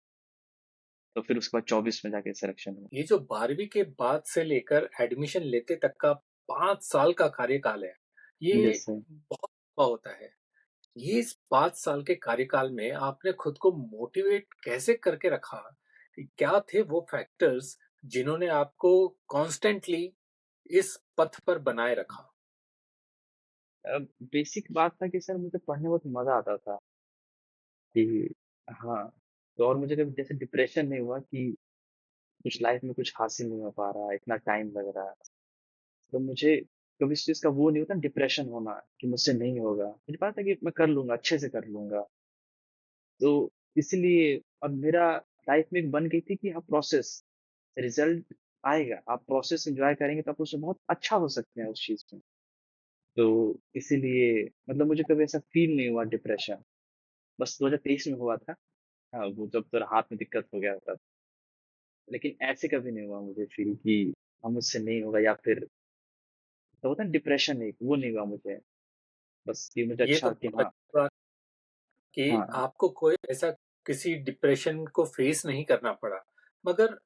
तो फिर उसके बाद 24 में जाके सिलेक्शन हुआ। ये जो 12वीं के बाद से लेकर एडमिशन लेते तक का 5 साल का कार्यकाल है, ये यस सर। बहुत लंबा होता है। ये इस 5 साल के कार्यकाल में आपने खुद को मोटिवेट कैसे करके रखा? क्या थे वो फैक्टर्स जिन्होंने आपको कॉन्स्टेंटली इस पथ पर बनाए रखा? बेसिक बात था कि सर मुझे पढ़ने में बहुत मज़ा आता था कि हाँ, तो और मुझे कभी जैसे डिप्रेशन नहीं हुआ कि कुछ लाइफ में कुछ हासिल नहीं हो पा रहा है, इतना टाइम लग रहा है। तो मुझे कभी इस चीज़ का वो नहीं होता डिप्रेशन होना कि मुझसे नहीं होगा। मुझे पता था कि मैं कर लूँगा, अच्छे से कर लूँगा। तो इसलिए अब मेरा लाइफ में एक बन गई थी कि हाँ, प्रोसेस, रिज़ल्ट आएगा। आप प्रोसेस एन्जॉय करेंगे तो आप उसमें बहुत अच्छा हो सकते हैं उस चीज़ में। तो इसीलिए मतलब मुझे कभी ऐसा फ़ील नहीं हुआ डिप्रेशन। बस 2023 में हुआ था। हाँ, वो जब थोड़ा हाथ में दिक्कत हो गया था। लेकिन ऐसे कभी नहीं हुआ मुझे फ़ील कि हाँ, मुझसे नहीं होगा, या फिर तो होता है ना डिप्रेशन, एक वो नहीं हुआ मुझे। बस ये मुझे ये तो अच्छा कि बहुत हाँ, अच्छी बात कि हाँ, आपको कोई ऐसा किसी डिप्रेशन को फेस नहीं करना पड़ा। मगर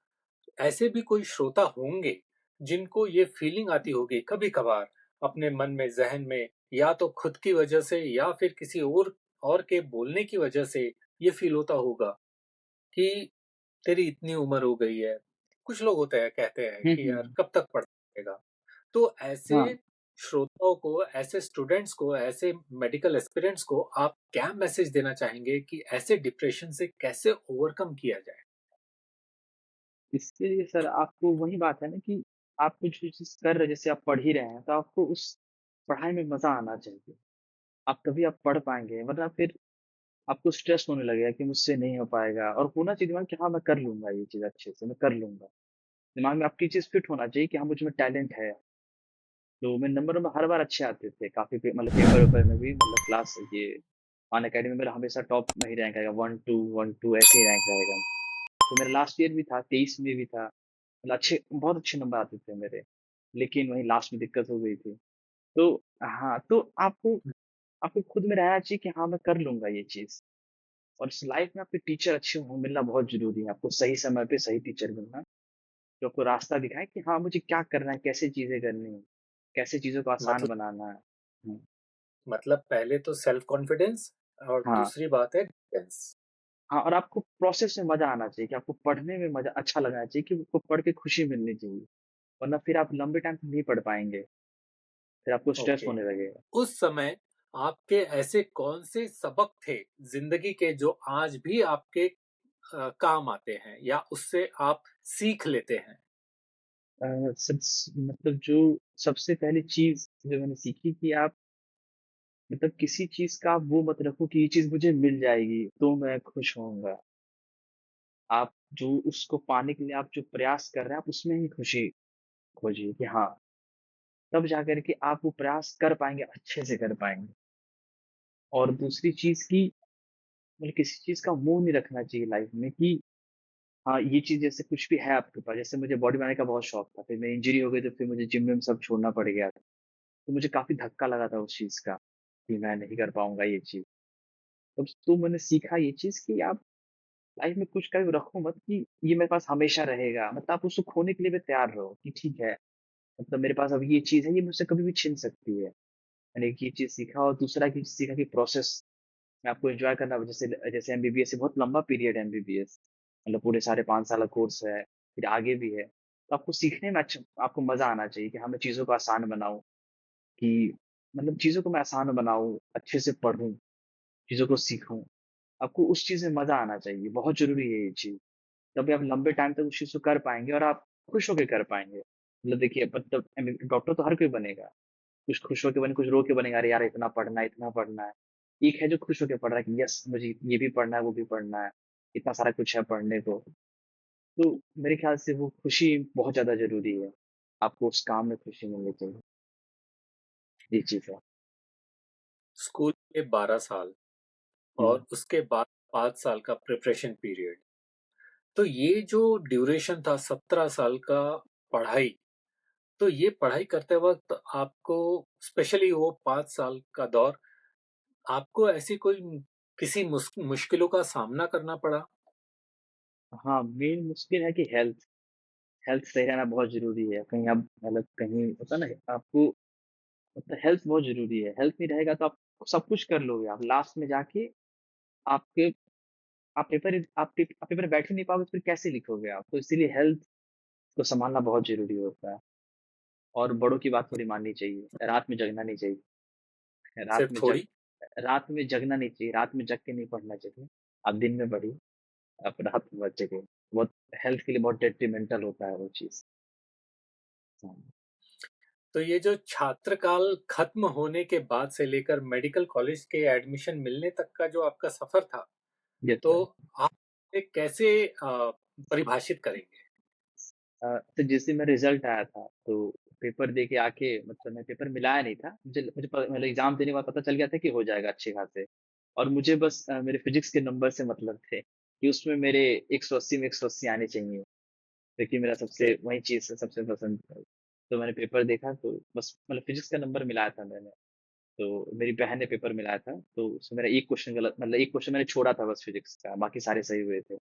ऐसे भी कोई श्रोता होंगे जिनको ये फीलिंग आती होगी कभी-कभार अपने मन में, ज़हन में या तो खुद की वजह से या फिर किसी और के बोलने की वजह से ये फील होता होगा कि तेरी इतनी उम्र हो गई है। कुछ लोग होते हैं कहते हैं हुँ, कि यार हुँ, कब तक पढ़ सकेगा? तो ऐसे हाँ। श्रोताओं को, ऐसे स्टूडेंट्स को, ऐसे मेडिकल एस्पिरेंट्स को आप क्या मैसेज देना चाहेंगे कि ऐसे डिप्रेशन से कैसे ओवरकम किया जाए? इसके लिए सर आपको वही बात है ना कि आप कुछ भी चीज़ कर रहे हैं, जैसे आप पढ़ ही रहे हैं, तो आपको उस पढ़ाई में मज़ा आना चाहिए। आप तभी आप पढ़ पाएँगे, वरना फिर आपको स्ट्रेस होने लगेगा कि मुझसे नहीं हो पाएगा, और होना चाहिए दिमाग कि हाँ, मैं कर लूँगा ये चीज़ अच्छे से, मैं कर लूँगा। दिमाग में आपकी चीज़ फिट होना चाहिए कि हाँ, मुझ में टैलेंट है। तो मेरे नंबर नंबर हर बार अच्छे आते थे, काफ़ी मतलब पेपर-वेपर में भी मतलब क्लास ये अन अकेडमी में मेरा हमेशा टॉप में ही रैंक आएगा, 1-2 1-2 ऐसे ही रैंक रहेगा। तो मेरा लास्ट ईयर भी था, 23 में भी था, मतलब अच्छे बहुत अच्छे नंबर आते थे मेरे। लेकिन वहीं लास्ट में दिक्कत हो गई थी। तो हाँ, तो आपको आपको खुद में रहना चाहिए कि हाँ, मैं कर लूँगा ये चीज़। और इस लाइफ में आपके टीचर अच्छे हो मिलना बहुत ज़रूरी है। आपको सही समय पे सही टीचर मिलना, जो आपको रास्ता दिखाए कि हाँ, मुझे क्या करना है, कैसे चीज़ें करनी है, कैसे चीज़ों को आसान मतलब बनाना है। हुँ, पहले तो सेल्फ कॉन्फिडेंस और हाँ, दूसरी बात है गाइडेंस। हाँ और आपको प्रोसेस में मज़ा आना चाहिए कि आपको पढ़ने में मज़ा अच्छा लगना चाहिए कि आपको पढ़ के खुशी मिलनी चाहिए, वरना फिर आप लंबे टाइम तक नहीं पढ़ पाएँगे, फिर आपको स्ट्रेस ओके। होने लगेगा। उस समय आपके ऐसे कौन से सबक थे जिंदगी के जो आज भी आपके काम आते हैं या उससे आप सीख लेते हैं? सच मतलब जो सबसे पहली चीज़ जो मैंने सीखी कि आप मतलब किसी चीज़ का आप वो मत रखो कि ये चीज़ मुझे मिल जाएगी, तो मैं खुश होऊँगा। आप जो उसको पाने के लिए आप जो प्रयास कर रहे हैं, आप उसमें ही खुशी खोजिए कि हाँ, तब जाकर के आप वो प्रयास कर पाएँगे, अच्छे से कर पाएँगे। और दूसरी चीज़ कि मतलब किसी चीज़ का मोह नहीं रखना चाहिए लाइफ़ में कि हाँ, ये चीज़ जैसे कुछ भी है आपके पास, जैसे मुझे बॉडी बनाने का बहुत शौक था, फिर मेरी इंजरी हो गई तो फिर मुझे जिम-विम सब छोड़ना पड़ गया। तो मुझे काफ़ी धक्का लगा था उस चीज़ का, कि मैं नहीं कर पाऊँगा ये चीज़। तब तो मैंने सीखा ये चीज़ कि आप लाइफ़ में कुछ कभी रखो मत कि ये मेरे पास हमेशा रहेगा। मतलब आप उसको खोने के लिए भी तैयार रहो कि ठीक है, मतलब मेरे पास अब ये चीज़ है, ये मुझसे कभी भी छिन सकती है। मैंने एक ये चीज़ सीखा और दूसरा चीज़ सीखा कि प्रोसेस में आपको एन्जॉय करना जैसे जैसे एमबीबीएस बहुत लंबा पीरियड है एमबीबीएस। मतलब पूरे साढ़े 5 साल का कोर्स है, फिर आगे भी है। तो आपको सीखने में अच्छा आपको मज़ा आना चाहिए कि हाँ, मैं चीज़ों को आसान बनाऊँ कि मतलब चीज़ों को मैं आसान बनाऊँ, अच्छे से पढ़ूँ, चीज़ों को सीखूँ। आपको उस चीज़ में मज़ा आना चाहिए, बहुत ज़रूरी है ये चीज़। तभी आप लंबे टाइम तक उस चीज़ को कर पाएँगे और आप खुश होके कर पाएँगे। मतलब देखिए मतलब डॉक्टर तो हर कोई बनेगा। कुछ खुश होके बने, कुछ रो के बनेगा, अरे यार इतना पढ़ना है, इतना पढ़ना है। एक है जो खुश होके पढ़ रहा है कि यस मुझे ये भी पढ़ना है, वो भी पढ़ना है। इतना सारा कुछ है पढ़ने को। तो मेरे ख्याल से वो खुशी बहुत ज़्यादा ज़रूरी है। आपको उस काम में खुशी मिलनी चाहिए। ये चीज़ है। स्कूल के 12 साल हुँ। और उसके बाद 5 साल का प्रिपरेशन पीरियड। तो ये जो ड्यूरेशन था 17 साल का पढ़ाई, तो ये पढ़ाई करते वक़्त आपको स्पेशली वो 5 साल का दौर, आपको ऐसी कोई किसी मुश्किलों का सामना करना पड़ा? हाँ, मेन मुश्किल है कि हेल्थ सही रहना बहुत ज़रूरी है। कहीं आप मतलब कहीं होता है ना आपको मतलब हेल्थ बहुत ज़रूरी है। हेल्थ नहीं रहेगा तो आप सब कुछ कर लोगे। आप लास्ट में जाके आपके आप पेपर बैठ ही नहीं पाओगे तो फिर कैसे लिखोगे आप? तो इसीलिए हेल्थ को सँभालना बहुत ज़रूरी होता है और बड़ों की बात थोड़ी माननी चाहिए। रात में जगना नहीं चाहिए। रात सिर्फ़ में जग थोड़ी? रात में जगना नहीं चाहिए, रात में जग के नहीं पढ़ना चाहिए। आप दिन में पढ़िए, आप रात में मत जगिए। बहुत हेल्थ के लिए बहुत डेट्रिमेंटल होता है वो चीज़। हाँ, तो ये जो छात्र काल खत्म होने के बाद से लेकर मेडिकल कॉलेज के एडमिशन मिलने तक का जो आपका सफ़र था, ये तो तो है। आप इसे कैसे परिभाषित करेंगे? तो जिस दिन मेरा रिज़ल्ट आया था, तो पेपर दे के आके मतलब मैं पेपर मिलाया नहीं था। मुझे मुझे प मतलब एग्ज़ाम देने के बाद पता चल गया था कि हो जाएगा अच्छे खासे और मुझे बस मेरे फिज़िक्स के नंबर से मतलब थे कि उसमें मेरे 180 में 180 आने चाहिए, क्योंकि मेरा ओके। सबसे वही चीज़ सबसे पसंद था। तो मैंने पेपर देखा तो बस मतलब फिज़िक्स का नंबर मिलाया था मैंने। तो मेरी बहन ने पेपर मिलाया था, तो उसमें मेरा एक क्वेश्चन गलत मतलब एक क्वेश्चन मैंने छोड़ा था बस फिज़िक्स का, बाकी सारे सही हुए थे।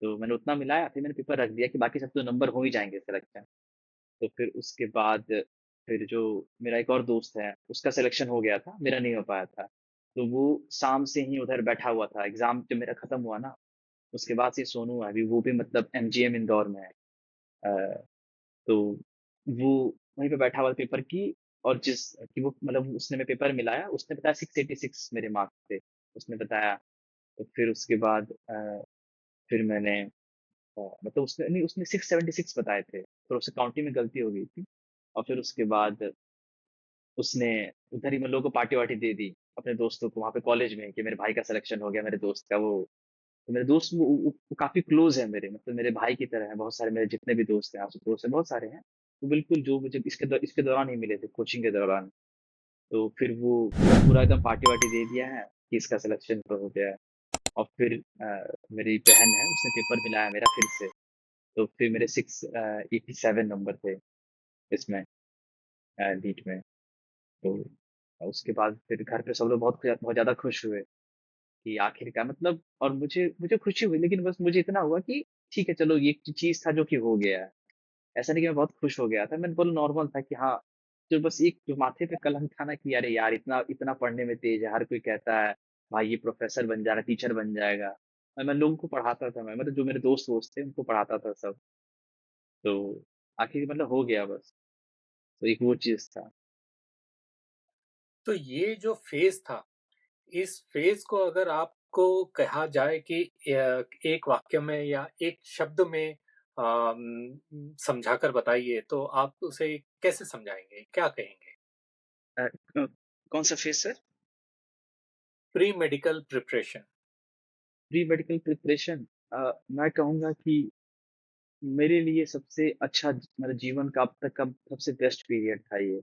तो मैंने उतना मिलाया, फिर मैंने पेपर रख दिया कि बाकी सब तो नंबर हो ही जाएँगे सिलेक्शन। तो फिर उसके बाद फिर जो मेरा एक और दोस्त है, उसका सिलेक्शन हो गया था, मेरा नहीं हो पाया था। तो वो शाम से ही उधर बैठा हुआ था, एग्ज़ाम जब मेरा खत्म हुआ ना, उसके बाद से सोनू है अभी वो भी मतलब एमजीएम इंदौर में है। अ, तो वो वहीं पे बैठा हुआ था पेपर की और जिस कि वो मतलब उसने मैं पेपर मिलाया, उसने बताया 686 मेरे मार्क्स थे, उसने बताया। तो फिर उसके बाद फिर मैंने मतलब उसने नहीं उसने 676 बताए थे, तो उससे काउंटिंग में गलती हो गई थी और फिर उसके बाद उसने उधर ही हम लोगों को पार्टी-वार्टी दे दी, अपने दोस्तों को वहाँ पे कॉलेज में कि मेरे भाई का सिलेक्शन हो गया, मेरे दोस्त का वो तो मेरे दोस्त वो काफ़ी क्लोज़ है मेरे, मतलब मेरे भाई की तरह हैं, बहुत सारे मेरे जितने भी दोस्त हैं, आशुतोष हैं, बहुत सारे हैं। वो बिल्कुल जो मुझे इसके दौरान ही मिले थे, कोचिंग के दौरान। तो फिर वो मतलब पूरा एकदम पार्टी-वार्टी दे दिया है कि इसका सिलेक्शन तो हो गया है। और फिर मेरी बहन है, उसने पेपर दिलाया मेरा फिर से। तो फिर मेरे 87 नंबर थे इसमें नीट में। तो उसके बाद फिर घर पे सब लोग बहुत ज़्यादा खुश हुए कि आखिरकार मतलब, और मुझे मुझे खुशी हुई, लेकिन बस मुझे इतना हुआ कि ठीक है चलो, ये चीज़ था जो कि हो गया है। ऐसा नहीं कि मैं बहुत खुश हो गया था, मैं बोला नॉर्मल था कि हाँ, जो बस एक जो माथे पे कलंक था ना कि अरे यार इतना इतना पढ़ने में तेज़ है, हर कोई कहता है भाई ये प्रोफ़ेसर बन जाएगा, टीचर बन जाएगा। और मैं लोगों को पढ़ाता था, मैं मतलब जो मेरे दोस्त-वोस्त थे उनको पढ़ाता था सब। तो आखिर मतलब हो गया बस। तो एक वो चीज़ था। तो ये जो फ़ेज़ था, इस फ़ेज़ को अगर आपको कहा जाए कि एक वाक्य में या एक शब्द में समझाकर बताइए, तो आप उसे कैसे समझाएँगे? क्या कहेंगे? अ, कौन-सा phase sir? Pre medical preparation. Pre medical preparation. मैं कहूँगा कि मेरे लिए सबसे अच्छा मतलब जीवन का अब तक का सबसे बेस्ट पीरियड था ये।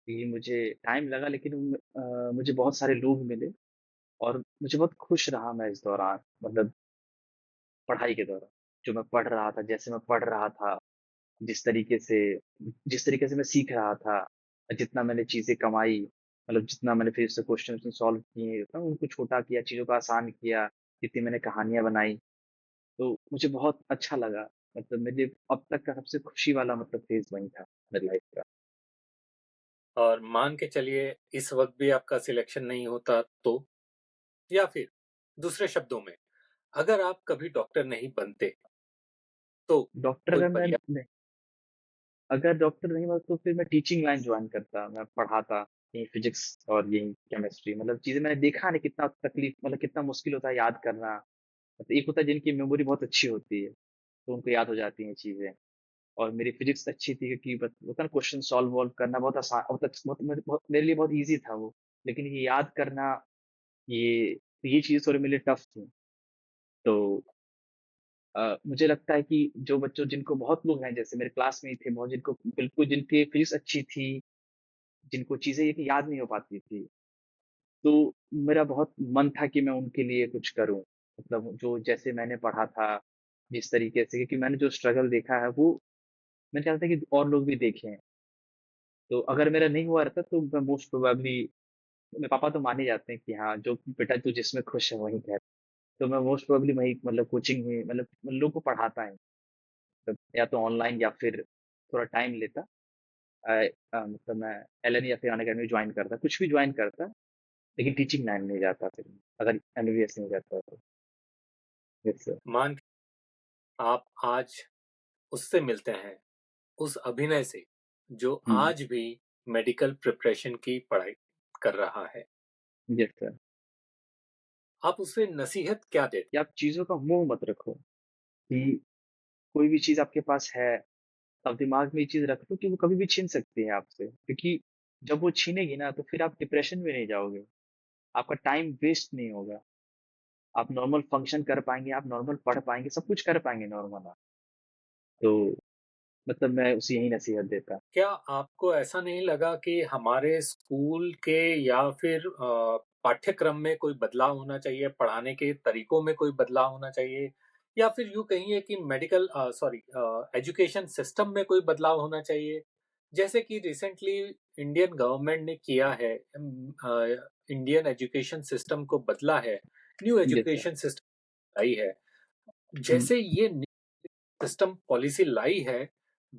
क्योंकि मुझे टाइम लगा, लेकिन मुझे बहुत सारे लोग मिले और मुझे बहुत खुश रहा मैं इस दौरान, मतलब पढ़ाई के दौरान। जो मैं पढ़ रहा था, जैसे मैं पढ़ रहा था, जिस तरीके से जिस तरीके से मैं सीख रहा था, जितना मैंने चीज़ें कमाई, मतलब जितना मैंने फिर से क्वेश्चन सॉल्व किए, ना उनको छोटा किया, चीज़ों को आसान किया, जितनी मैंने कहानियाँ बनाई, तो मुझे बहुत अच्छा लगा। मतलब मेरे अब तक का सबसे खुशी वाला मतलब फेज़ वही था मेरी लाइफ़ का। और मान के चलिए इस वक़्त भी आपका सिलेक्शन नहीं होता तो? या फिर दूसरे शब्दों में, अगर आप कभी डॉक्टर नहीं बनते, तो डॉक्टर कोई अगर मैं पर्याय नहीं अगर डॉक्टर नहीं हुआ तो फिर मैं टीचिंग लाइन जॉइन करता, मैं पढ़ाता, यही फिज़िक्स और यही केमिस्ट्री, मतलब चीज़ें मैंने देखा ना कितना तकलीफ, मतलब कितना मुश्किल होता है याद करना। मतलब एक होता है जिनकी मेमोरी बहुत अच्छी होती है, तो उनको याद हो जाती हैं चीज़ें। और मेरी फिज़िक्स अच्छी थी क्योंकि बत होता है ना क्वेश्चन सॉल्व-वॉल्व करना बहुत आसान, बहुत मेरे लिए बहुत ईज़ी था वो। लेकिन ये याद करना, ये चीज़ थोड़ी मेरे लिए टफ़ थी। तो मुझे लगता है कि जो बच्चों जिनको बहुत लोग हैं जैसे मेरे क्लास में ही थे बहुत, जिनको बिल्कुल जिनकी फिज़िक्स अच्छी थी, जिनको चीज़ें ये कि याद नहीं हो पाती थी, तो मेरा बहुत मन था कि मैं उनके लिए कुछ करूँ। मतलब जो जैसे मैंने पढ़ा था, जिस तरीके से, क्योंकि मैंने जो स्ट्रगल देखा है वो मैं चाहता था कि और लोग भी देखें। तो अगर मेरा नहीं हुआ रहता तो मैं मोस्ट प्रोबेबली, मेरे पापा तो मान ही जाते हैं कि हाँ, जो बेटा तू जिसमें खुश है वहीं कर। तो मैं मोस्ट प्रोबेबली वही मतलब कोचिंग में मतलब लोगों को पढ़ाता है। मतलब या तो ऑनलाइन या फिर थोड़ा टाइम लेता। मतलब मैं एलएन या फिर अनअकैडमी जॉइन करता, कुछ भी जॉइन करता, लेकिन टीचिंग लाइन नहीं जाता फिर, अगर एमबीबीएस नहीं जाता तो। Yes sir. मान के आप आज उससे मिलते हैं, उस अभिनय से, जो हुँ, आज भी मेडिकल प्रिपरेशन की पढ़ाई कर रहा है। Yes sir. आप उसे नसीहत क्या देते? कि आप चीज़ों का मोह मत रखो, कि कोई भी चीज़ आपके पास है, आप दिमाग में ये चीज़ रख लो कि वो कभी भी छीन सकती है आपसे, क्योंकि जब वो छीनेगी ना तो फिर आप डिप्रेशन में नहीं जाओगे, आपका टाइम वेस्ट नहीं होगा, आप नॉर्मल फंक्शन कर पाएँगे, आप नॉर्मल पढ़ पाएँगे, सब कुछ कर पाएँगे नॉर्मल आप। तो मतलब मैं उसे यही नसीहत देता। क्या आपको ऐसा नहीं लगा कि हमारे स्कूल के या फिर पाठ्यक्रम में कोई बदलाव होना चाहिए, पढ़ाने के तरीकों में कोई बदलाव होना चाहिए? या फिर यूँ कहिए कि एजुकेशन सिस्टम में कोई बदलाव होना चाहिए? जैसे कि रिसेंटली इंडियन गवर्नमेंट ने किया है, इंडियन एजुकेशन सिस्टम को बदला है, new yes sir. Education system आई है। हुँ, जैसे ये सिस्टम पॉलिसी लाई है,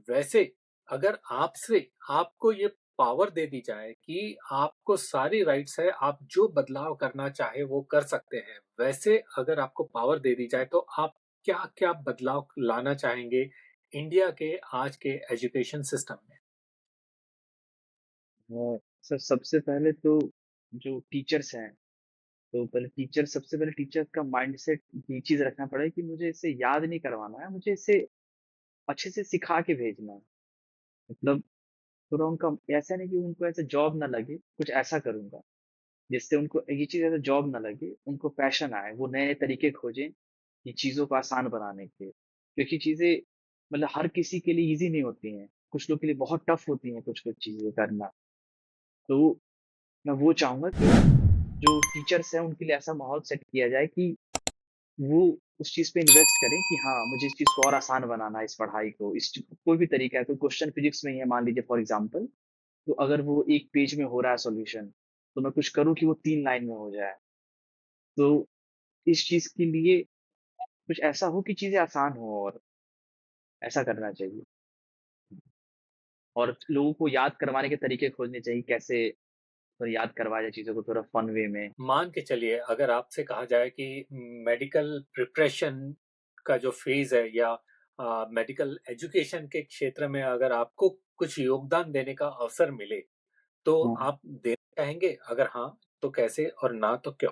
वैसे अगर आपसे आपको ये पावर दे दी जाए कि आपको सारी राइट्स है, आप जो बदलाव करना चाहे वो कर सकते हैं। वैसे अगर आपको पावर दे दी जाए तो आप क्या-क्या बदलाव लाना चाहेंगे इंडिया के आज के एजुकेशन सिस्टम में? सर सबसे पहले तो जो टीचर्स हैं, तो पहले टीचर सबसे पहले टीचर का माइंडसेट ये चीज़ रखना पड़ेगा कि मुझे इसे याद नहीं करवाना है, मुझे इसे अच्छे से सिखा के भेजना है। मतलब थोड़ा उनका ऐसा नहीं कि उनको ऐसे जॉब ना लगे, कुछ ऐसा करूँगा, जिससे उनको ये चीज़ ऐसे जॉब ना लगे, उनको पैशन आए, वो नए तरीके खोजें, ये चीज़ों को आसान बनाने के। क्योंकि चीज़ें मतलब हर किसी के लिए ईज़ी नहीं होती हैं। कुछ लोग के लिए बहुत टफ़ होती हैं कुछ-कुछ चीज़ें करना। तो मैं वो चाहूँगा कि जो टीचर्स हैं उनके लिए ऐसा माहौल सेट किया जाए कि वो उस चीज़ पे इन्वेस्ट करें कि हाँ, मुझे इस चीज़ को और आसान बनाना है इस पढ़ाई को, इस च कोई भी तरीका है, कोई क्वेश्चन फिज़िक्स में ही है मान लीजिए फॉर एग्ज़ाम्पल, तो अगर वो 1 पेज में हो रहा है सॉल्यूशन, तो मैं कुछ करूँ कि वो 3 लाइन में हो जाए। तो इस चीज़ के लिए कुछ ऐसा हो कि चीज़ें आसान हो और ऐसा करना चाहिए। और लोगों को याद करवाने के तरीके खोजने चाहिए, कैसे थोड़ा याद करवाया जाए चीज़ों को थोड़ा फन वे में। मान के चलिए अगर आपसे कहा जाए कि मेडिकल प्रिपरेशन का जो फेज़ है या मेडिकल एजुकेशन के क्षेत्र में अगर आपको कुछ योगदान देने का अवसर मिले, तो हाँ, आप देना चाहेंगे? अगर हाँ, तो कैसे और ना तो क्यों?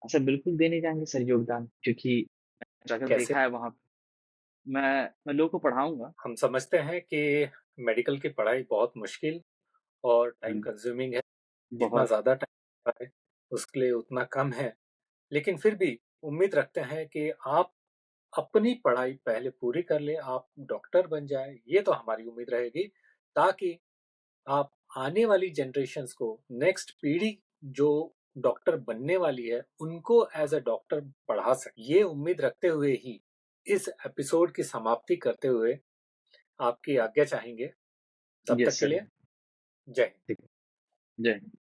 ऐसा बिल्कुल देने जाएँगे सर योगदान क्योंकि स्ट्रगल कैसे? देखा है वहाँ पे। मैं लोगों को पढ़ाऊँगा। हम समझते हैं कि मेडिकल की पढ़ाई बहुत मुश्किल और टाइम हुँ, कंज्यूमिंग है। जितना बहुत ज़्यादा टाइम लगता है, उसके लिए उतना कम है। लेकिन फिर भी उम्मीद रखते हैं कि आप अपनी पढ़ाई पहले पूरी कर लें, आप डॉक्टर बन जाएँ, ये तो हमारी उम्मीद रहेगी, ताकि आप आने वाली जनरेशन्स को, नेक्स्ट पीढ़ी जो डॉक्टर बनने वाली है, उनको एज़ अ डॉक्टर पढ़ा सकें। ये उम्मीद रखते हुए ही इस एपिसोड की समाप्ति करते हुए आपकी आज्ञा चाहेंगे। तब तक यस के सर, लिए जय हिंद। ठीक है। जय हिंद।